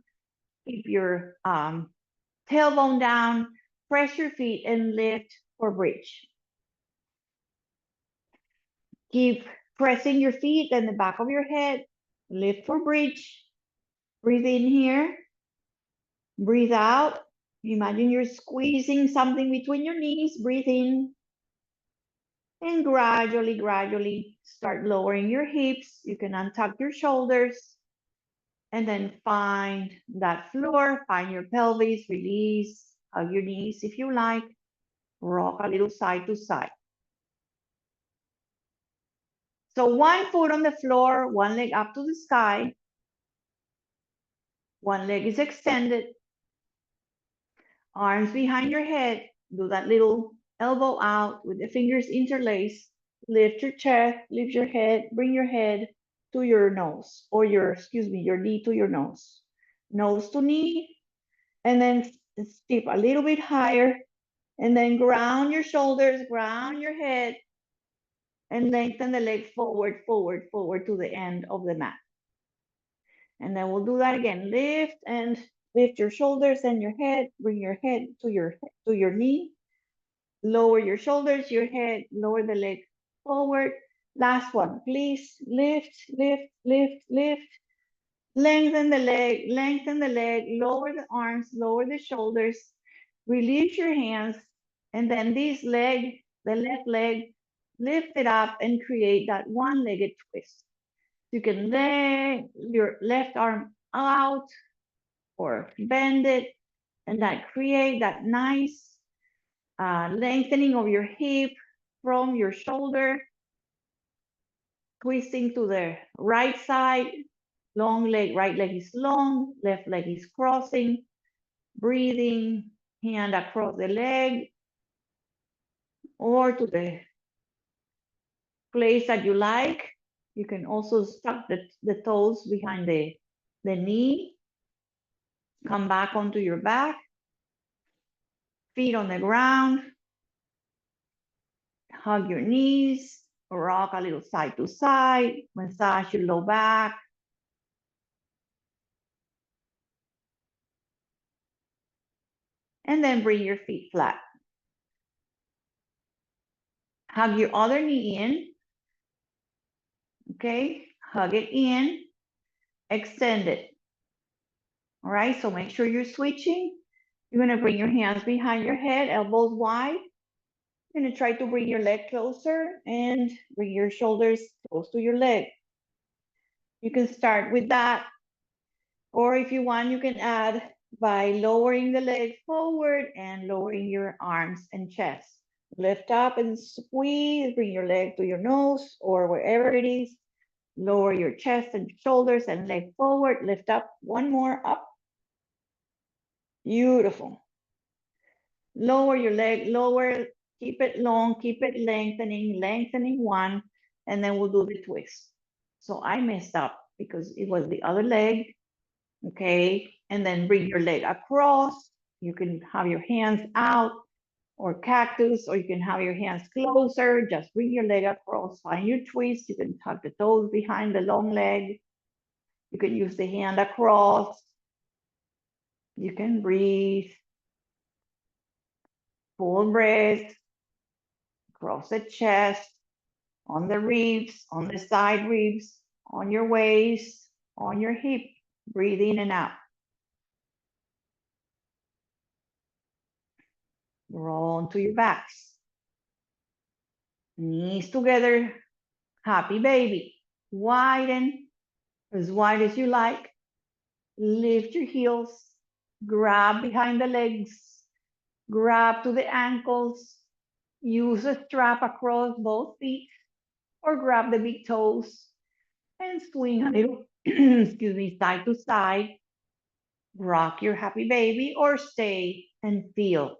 S1: keep your tailbone down, press your feet and lift for bridge. Keep pressing your feet and the back of your head, lift for bridge. Breathe in here, breathe out. Imagine you're squeezing something between your knees, breathe in. And gradually start lowering your hips. You can untuck your shoulders and then find that floor, find your pelvis, release, hug your knees if you like, rock a little side to side. So one foot on the floor, one leg up to the sky, one leg is extended, arms behind your head, do that little elbow out with the fingers interlaced, lift your chest, lift your head, bring your head to your nose, or your knee to your nose to knee, and then step a little bit higher, and then ground your shoulders, ground your head, and lengthen the leg forward to the end of the mat. And then we'll do that again. Lift and lift your shoulders and your head. Bring your head to your knee. Lower your shoulders, your head, lower the leg forward. Last one, please. Lift, lift, lift, lift. Lengthen the leg, lower the arms, lower the shoulders. Release your hands. And then this leg, the left leg, lift it up and create that one-legged twist. You can lay your left arm out or bend it, and that create that nice lengthening of your hip from your shoulder, twisting to the right side, long leg, right leg is long, left leg is crossing, breathing, hand across the leg, or to the place that you like. You can also tuck the toes behind the knee, come back onto your back, feet on the ground, hug your knees, rock a little side to side, massage your low back. And then bring your feet flat. Hug your other knee in. Okay, hug it in, extend it. All right, so make sure you're switching. You're gonna bring your hands behind your head, elbows wide. You're gonna try to bring your leg closer and bring your shoulders close to your leg. You can start with that, Or if you want, you can add by lowering the leg forward and lowering your arms and chest. Lift up and squeeze, bring your leg to your nose or wherever it is. Lower your chest and shoulders and leg forward. Lift up, one more up. Beautiful. Lower your leg, lower, keep it long, keep it lengthening, lengthening one, and then we'll do the twist. So I messed up because it was the other leg, okay? And then bring your leg across. You can have your hands out or cactus, or you can have your hands closer. Just bring your leg across, find your twist. You can tuck the toes behind the long leg. You can use the hand across. You can breathe. Full breath. Across the chest, on the ribs, on the side ribs, on your waist, on your hip. Breathe in and out. Roll onto your backs. Knees together. Happy baby. Widen as wide as you like. Lift your heels. Grab behind the legs. Grab to the ankles. Use a strap across both feet or grab the big toes and swing a little, excuse me, side to side. Rock your happy baby or stay and feel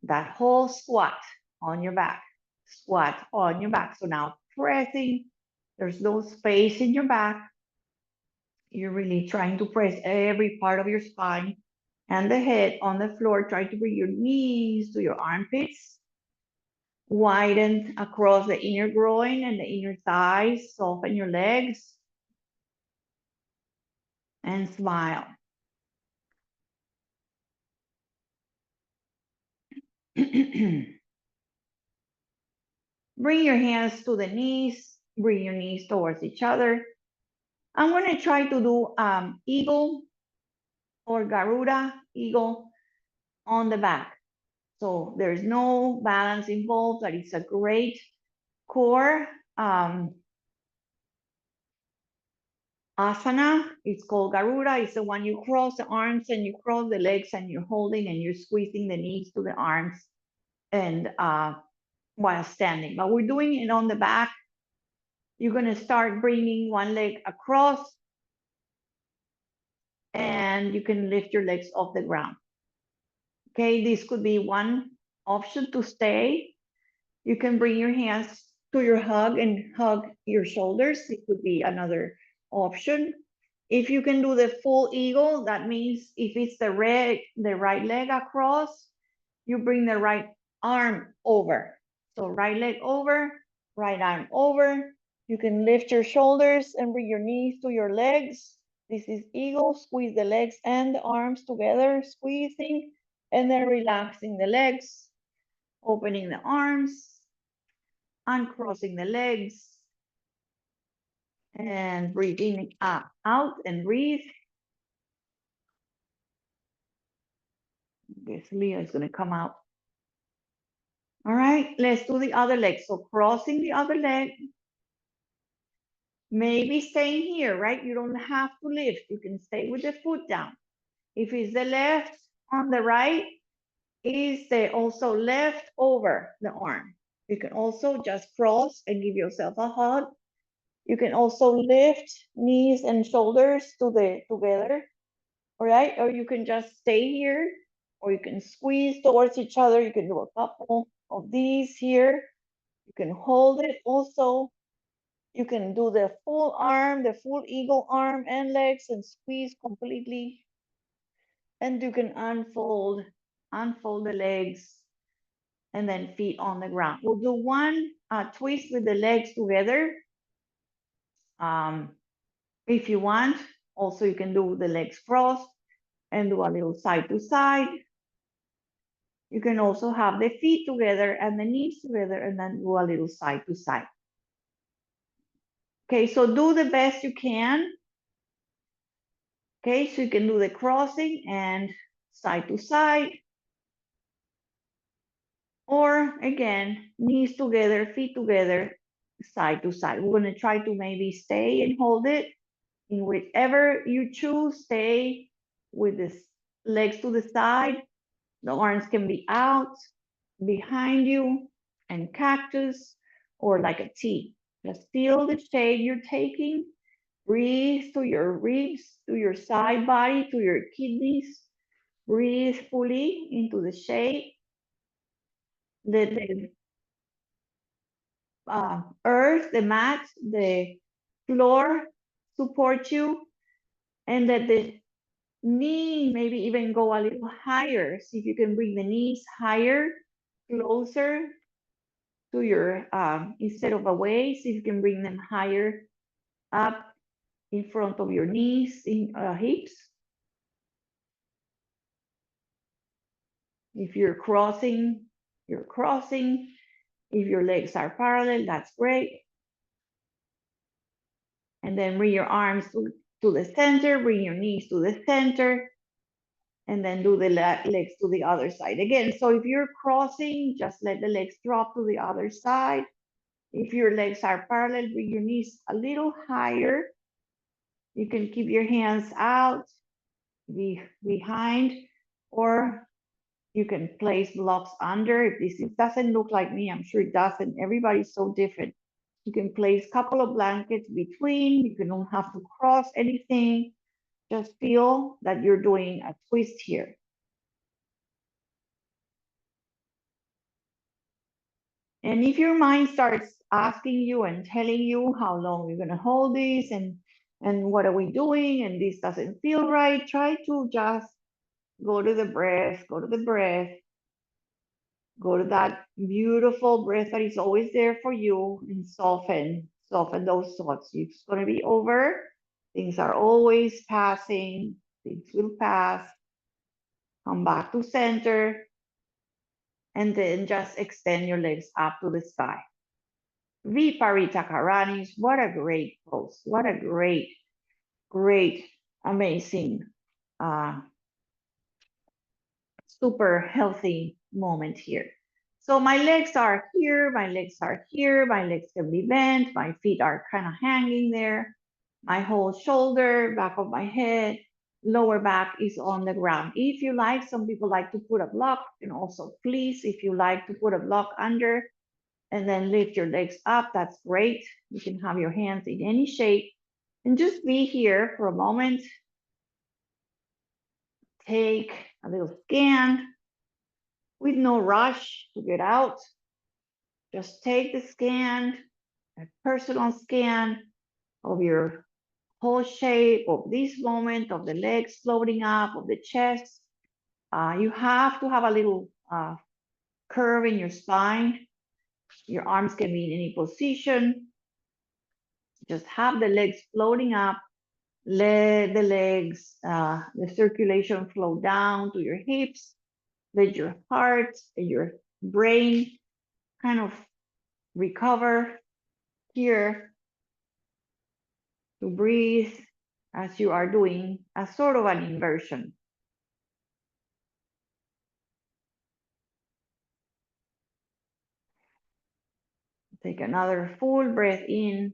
S1: that whole squat on your back. Squat on your back. So now pressing, there's no space in your back. You're really trying to press every part of your spine and the head on the floor. Try to bring your knees to your armpits. Widen across the inner groin and the inner thighs. Soften your legs. And smile. Bring your hands to the knees. Bring your knees towards each other. I'm going to try to do eagle or Garuda, eagle on the back. So there's no balance involved, but it's a great core asana. It's called Garuda. It's the one you cross the arms and you cross the legs and you're holding and you're squeezing the knees to the arms and while standing. But we're doing it on the back. You're going to start bringing one leg across and you can lift your legs off the ground. Okay, this could be one option to stay. You can bring your hands to your hug and hug your shoulders. It could be another option. If you can do the full eagle, that means if it's the right leg across, you bring the right arm over. So right leg over, right arm over. You can lift your shoulders and bring your knees to your legs. This is eagle. Squeeze the legs and the arms together, squeezing, and then relaxing the legs, opening the arms, uncrossing the legs, and breathing out and breathe. I guess Leah is going to come out. All right, let's do the other leg. So crossing the other leg, maybe staying here, right? You don't have to lift. You can stay with the foot down. If it's the left on the right, is the also left over the arm. You can also just cross and give yourself a hug. You can also lift knees and shoulders together, all right? Or you can just stay here, or you can squeeze towards each other. You can do a couple of these here. You can hold it also. You can do the full arm, the full eagle arm and legs and squeeze completely. And you can unfold the legs and then feet on the ground. We'll do one twist with the legs together. If you want, also you can do the legs crossed and do a little side to side. You can also have the feet together and the knees together and then do a little side to side. Okay, so do the best you can. Okay, so you can do the crossing and side to side. Or again, knees together, feet together, side to side. We're gonna try to maybe stay and hold it. In whichever you choose, stay with the legs to the side. The arms can be out, behind you, and cactus, or like a T. Just feel the shape you're taking. Breathe to your ribs, to your side body, to your kidneys. Breathe fully into the shape. Let the earth, the mat, the floor support you, and let the knee maybe even go a little higher. See if you can bring the knees higher, closer to your, instead of away, see if you can bring them higher up in front of your knees, in hips. If you're crossing, you're crossing. If your legs are parallel, that's great. And then bring your arms to the center, bring your knees to the center, and then do the legs to the other side again. So if you're crossing, just let the legs drop to the other side. If your legs are parallel, bring your knees a little higher. You can keep your hands out behind, or you can place blocks under. If this doesn't look like me, I'm sure it doesn't. Everybody's so different. You can place a couple of blankets between. You don't have to cross anything. Just feel that you're doing a twist here. And if your mind starts asking you and telling you how long you're going to hold this and what are we doing and this doesn't feel right, try to just go to the breath, go to the breath, go to that beautiful breath that is always there for you, and soften those thoughts. It's going to be over. Things are always passing. Things will pass. Come back to center, and then just extend your legs up to the sky. Viparita Karanis, what a great pose. What a great, amazing, super healthy moment here. So my legs are here, my legs are here, my legs can be bent, my feet are kind of hanging there. My whole shoulder, back of my head, lower back is on the ground. If you like, some people like to put a block, and also please, if you like to put a block under, and then lift your legs up, that's great. You can have your hands in any shape and just be here for a moment. Take a little scan with no rush to get out. Just take the scan, a personal scan of your whole shape, of this moment, of the legs floating up, of the chest. You have to have a little curve in your spine. Your arms can be in any position. Just have the legs floating up. Let the legs, the circulation flow down to your hips. Let your heart and your brain kind of recover here to breathe as you are doing a sort of an inversion. Take another full breath in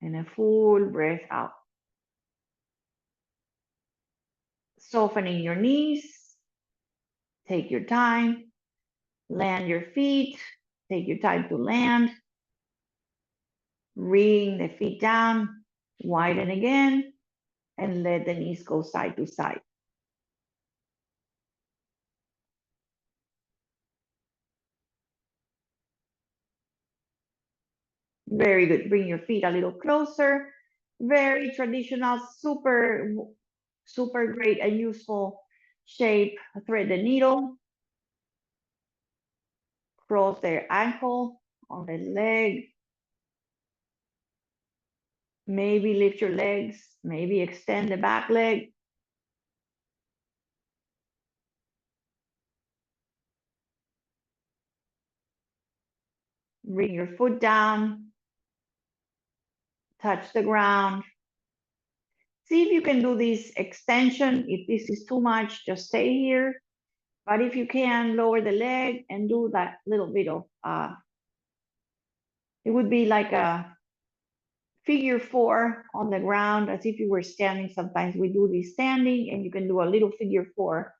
S1: and a full breath out. Softening your knees. Take your time. Land your feet. Take your time to land. Bring the feet down. Widen again. And let the knees go side to side. Very good. Bring your feet a little closer. Very traditional, super great and useful shape. Thread the needle. Cross their ankle on the leg. Maybe lift your legs. Maybe extend the back leg. Bring your foot down. Touch the ground. See if you can do this extension. If this is too much, just stay here. But if you can, lower the leg and do that little bit of, it would be like a figure 4 on the ground as if you were standing. Sometimes we do this standing, and you can do a little figure 4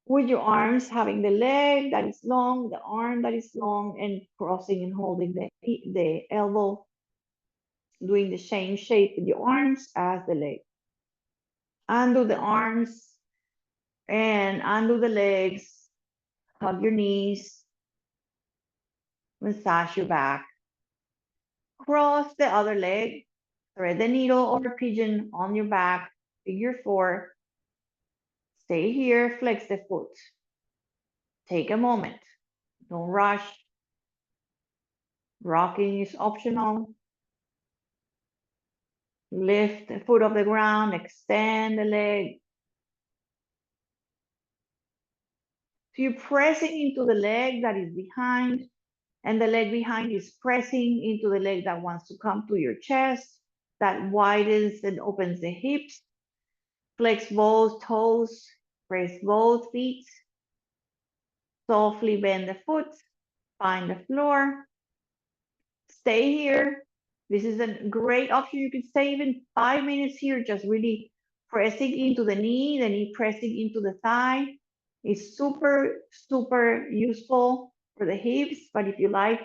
S1: with your arms having the leg that is long, the arm that is long, and crossing and holding the elbow, doing the same shape with your arms as the leg. Undo the arms and undo the legs, hug your knees, massage your back. Cross the other leg, thread the needle or pigeon on your back, figure 4. Stay here, flex the foot. Take a moment, don't rush. Rocking is optional. Lift the foot off the ground, extend the leg. So you're pressing into the leg that is behind, and the leg behind is pressing into the leg that wants to come to your chest, that widens and opens the hips. Flex both toes, press both feet. Softly bend the foot, find the floor. Stay here. This is a great option. You can stay even 5 minutes here, just really pressing into the knee pressing into the thigh. It's super, super useful for the hips, but if you like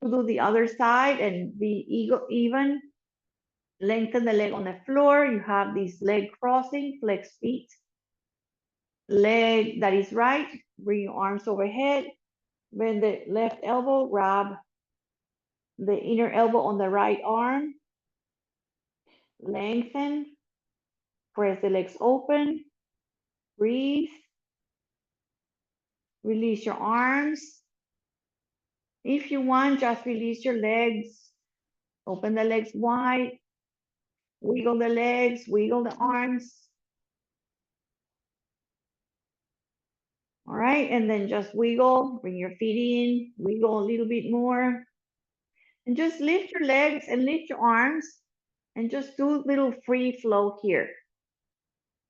S1: to do the other side and be even, lengthen the leg on the floor. You have this leg crossing, flex feet. Leg that is right, bring your arms overhead, bend the left elbow, grab the inner elbow on the right arm, lengthen, press the legs open, breathe, release your arms. If you want, just release your legs, open the legs wide, wiggle the legs, wiggle the arms. All right, and then just wiggle, bring your feet in, wiggle a little bit more. And just lift your legs and lift your arms and just do a little free flow here.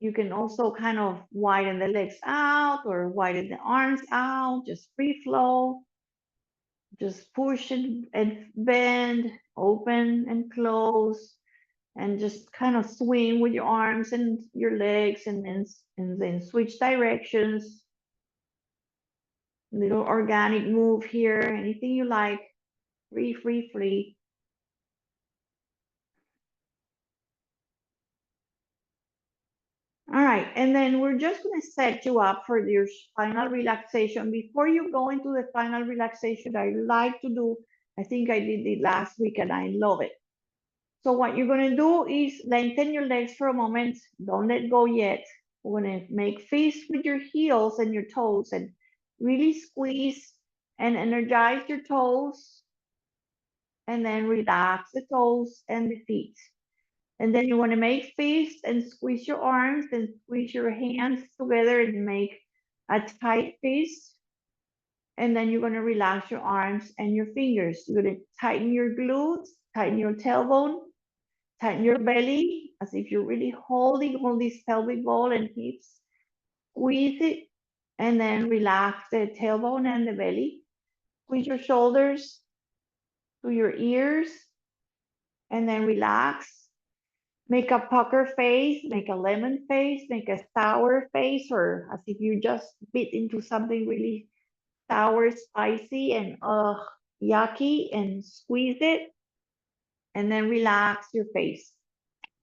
S1: You can also kind of widen the legs out or widen the arms out, just free flow. Just push and bend, open and close, and just kind of swing with your arms and your legs, and then switch directions. Little organic move here, anything you like. Free, free, free. All right, and then we're just going to set you up for your final relaxation. Before you go into the final relaxation, I like to do, I think I did it last week and I love it. So what you're going to do is lengthen your legs for a moment. Don't let go yet. We're going to make fists with your heels and your toes and really squeeze and energize your toes. And then relax the toes and the feet. And then you want to make fists and squeeze your arms and squeeze your hands together and make a tight fist. And then you're going to relax your arms and your fingers. You're going to tighten your glutes, tighten your tailbone, tighten your belly as if you're really holding all this pelvic ball and hips. Squeeze it and then relax the tailbone and the belly. Squeeze your shoulders to your ears and then relax. Make a pucker face, make a lemon face, make a sour face, or as if you just bit into something really sour, spicy, and yucky, and squeeze it, and then relax your face.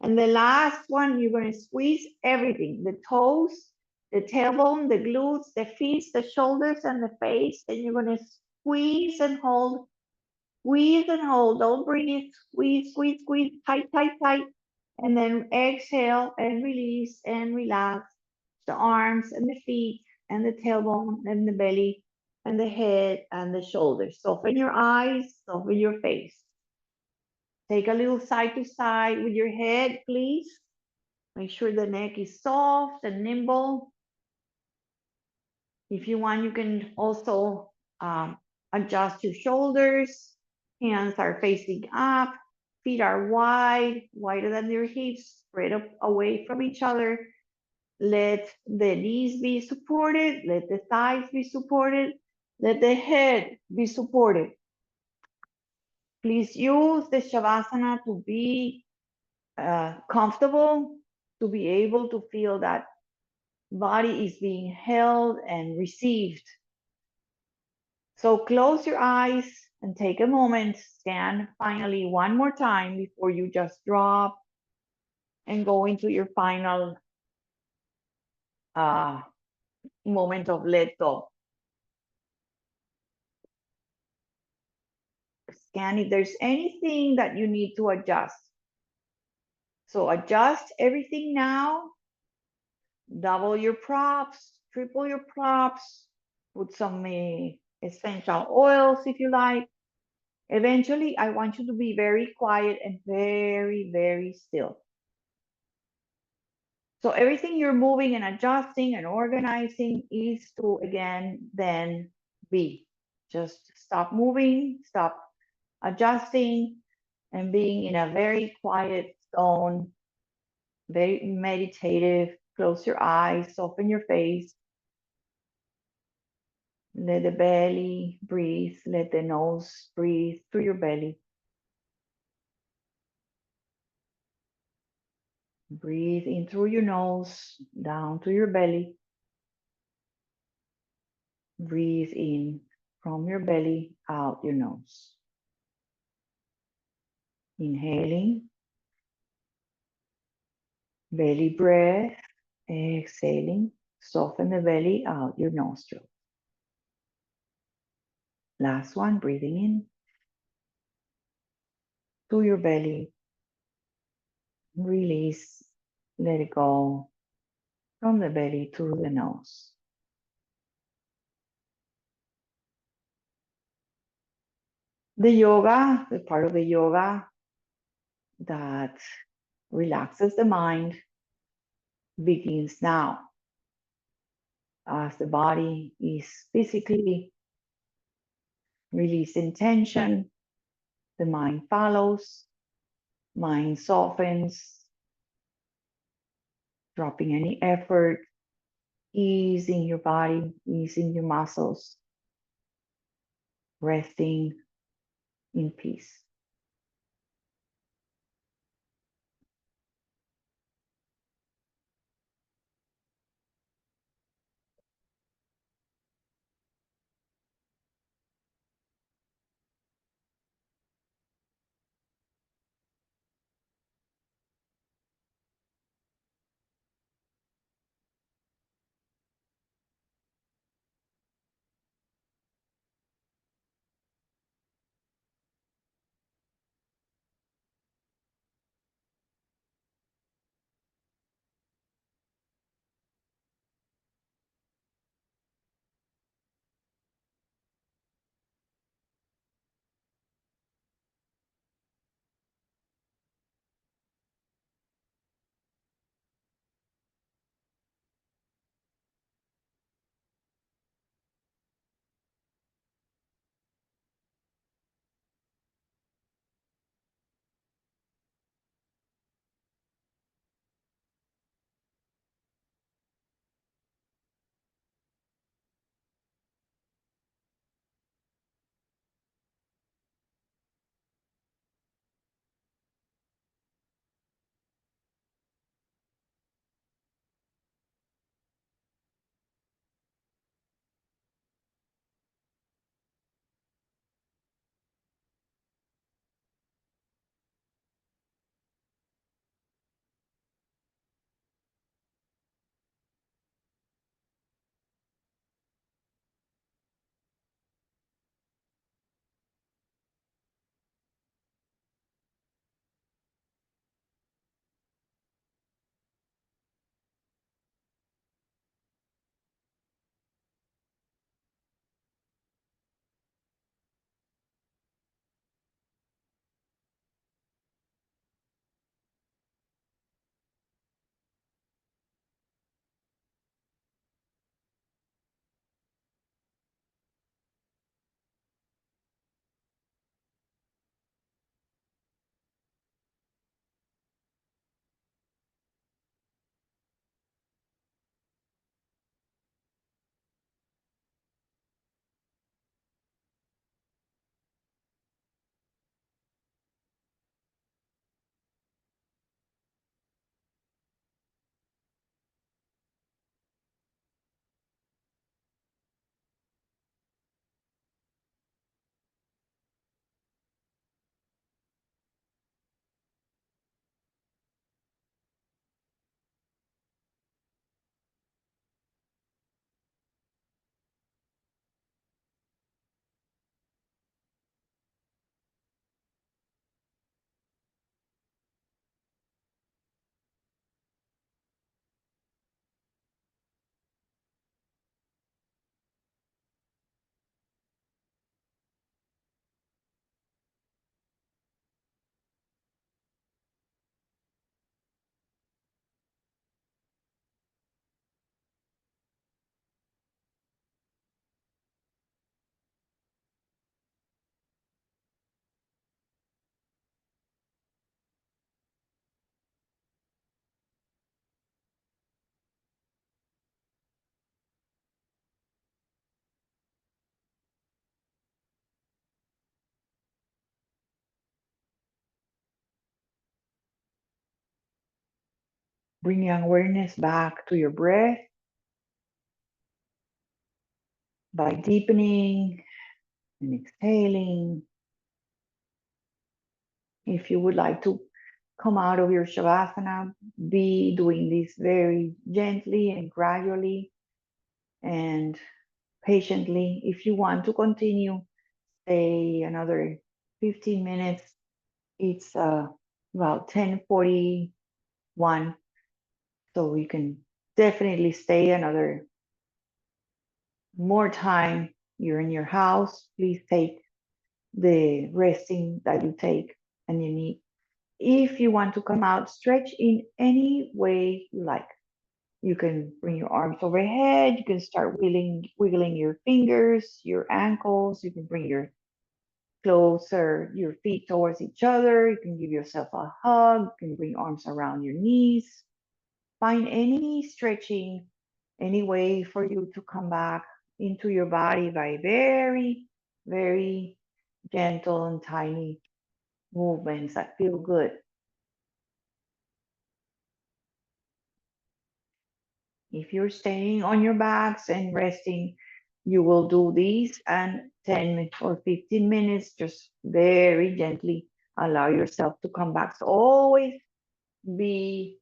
S1: And the last one, you're going to squeeze everything, the toes, the tailbone, the glutes, the feet, the shoulders, and the face, and you're going to squeeze and hold, don't breathe, squeeze, squeeze, squeeze, tight, tight, tight. And then exhale and release and relax the arms and the feet and the tailbone and the belly and the head and the shoulders. Soften your eyes, soften your face. Take a little side to side with your head, please. Make sure the neck is soft and nimble. If you want, you can also adjust your shoulders. Hands are facing up. Feet are wide, wider than your hips, spread up away from each other. Let the knees be supported. Let the thighs be supported. Let the head be supported. Please use the shavasana to be comfortable, to be able to feel that body is being held and received. So close your eyes and take a moment, stand finally one more time before you just drop and go into your final uh, moment of let go. Scan if there's anything that you need to adjust. So adjust everything now, double your props, triple your props, put some essential oils if you like. Eventually, I want you to be very quiet and very, very still. So everything you're moving and adjusting and organizing is to, again, then be. Just stop moving, stop adjusting, and being in a very quiet zone, very meditative. Close your eyes, soften your face. Let the belly breathe. Let the nose breathe through your belly. Breathe in through your nose, down to your belly. Breathe in from your belly, out your nose. Inhaling, belly breath. Exhaling, soften the belly, out your nostril. Last one, breathing in to your belly. Release, let it go from the belly to the nose. The yoga, the part of the yoga that relaxes the mind, begins now. As the body is physically releasing tension, the mind follows, mind softens, dropping any effort, easing your body, easing your muscles, resting in peace. Bringing awareness back to your breath by deepening and exhaling. If you would like to come out of your shavasana, be doing this very gently and gradually and patiently. If you want to continue, stay another 15 minutes. It's about 10:41, so you can definitely stay another more time. You're in your house. Please take the resting that you take and you need. If you want to come out, stretch in any way you like. You can bring your arms overhead. You can start wiggling your fingers, your ankles. You can bring your feet towards each other. You can give yourself a hug. You can bring arms around your knees. Find any stretching, any way for you to come back into your body by very, very gentle and tiny movements that feel good. If you're staying on your backs and resting, you will do these and 10 or 15 minutes, just very gently allow yourself to come back. So always be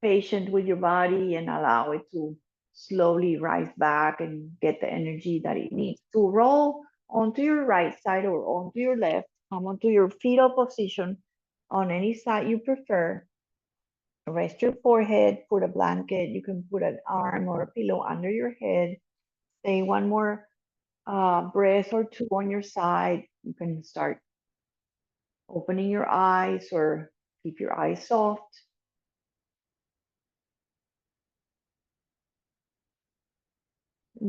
S1: patient with your body and allow it to slowly rise back and get the energy that it needs to roll onto your right side or onto your left. Come onto your fetal position on any side you prefer. Rest your forehead, put a blanket, you can put an arm or a pillow under your head. Stay one more breath or two on your side. You can start opening your eyes or keep your eyes soft.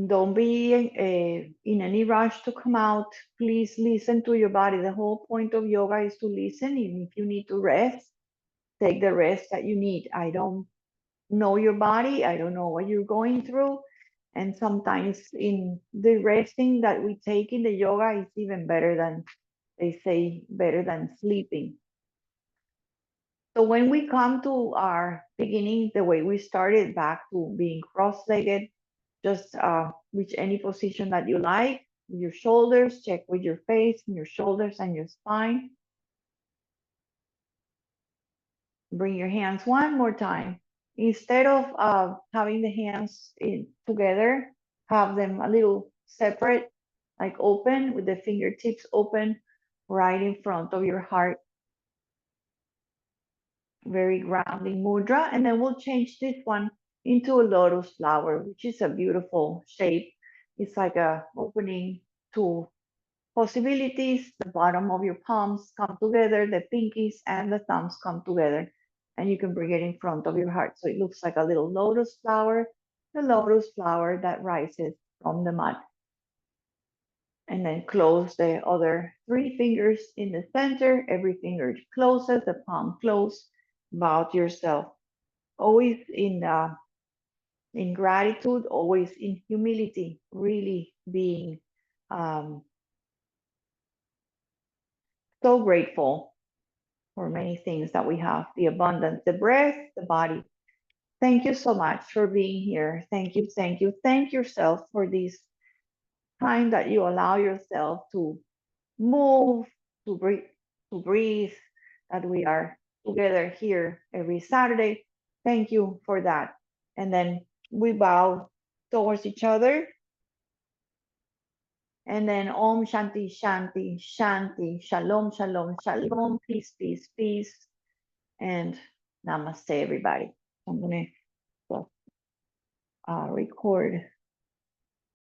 S1: Don't be in any rush to come out. Please listen to your body. The whole point of yoga is to listen. And if you need to rest, take the rest that you need. I don't know your body. I don't know what you're going through. And sometimes in the resting that we take in the yoga is even better than, they say, better than sleeping. So when we come to our beginning, the way we started back to being cross-legged, just reach any position that you like. Your shoulders, check with your face and your shoulders and your spine. Bring your hands one more time. Instead of having the hands together, have them a little separate, like open with the fingertips open right in front of your heart. Very grounding mudra. And then we'll change this one into a lotus flower, which is a beautiful shape. It's like a opening to possibilities. The bottom of your palms come together, the pinkies and the thumbs come together, and you can bring it in front of your heart. So it looks like a little lotus flower, the lotus flower that rises from the mud. And then close the other three fingers in the center. Every finger closes, the palm closed. Bow to yourself. Always in gratitude, always in humility, really being so grateful for many things that we have, the abundance, the breath, the body. Thank you so much for being here. Thank you, thank you. Thank yourself for this time that you allow yourself to move, to breathe, that we are together here every Saturday. Thank you for that. And then we bow towards each other. And then Om Shanti Shanti Shanti Shalom Shalom Shalom, peace peace peace, and namaste everybody. I'm gonna record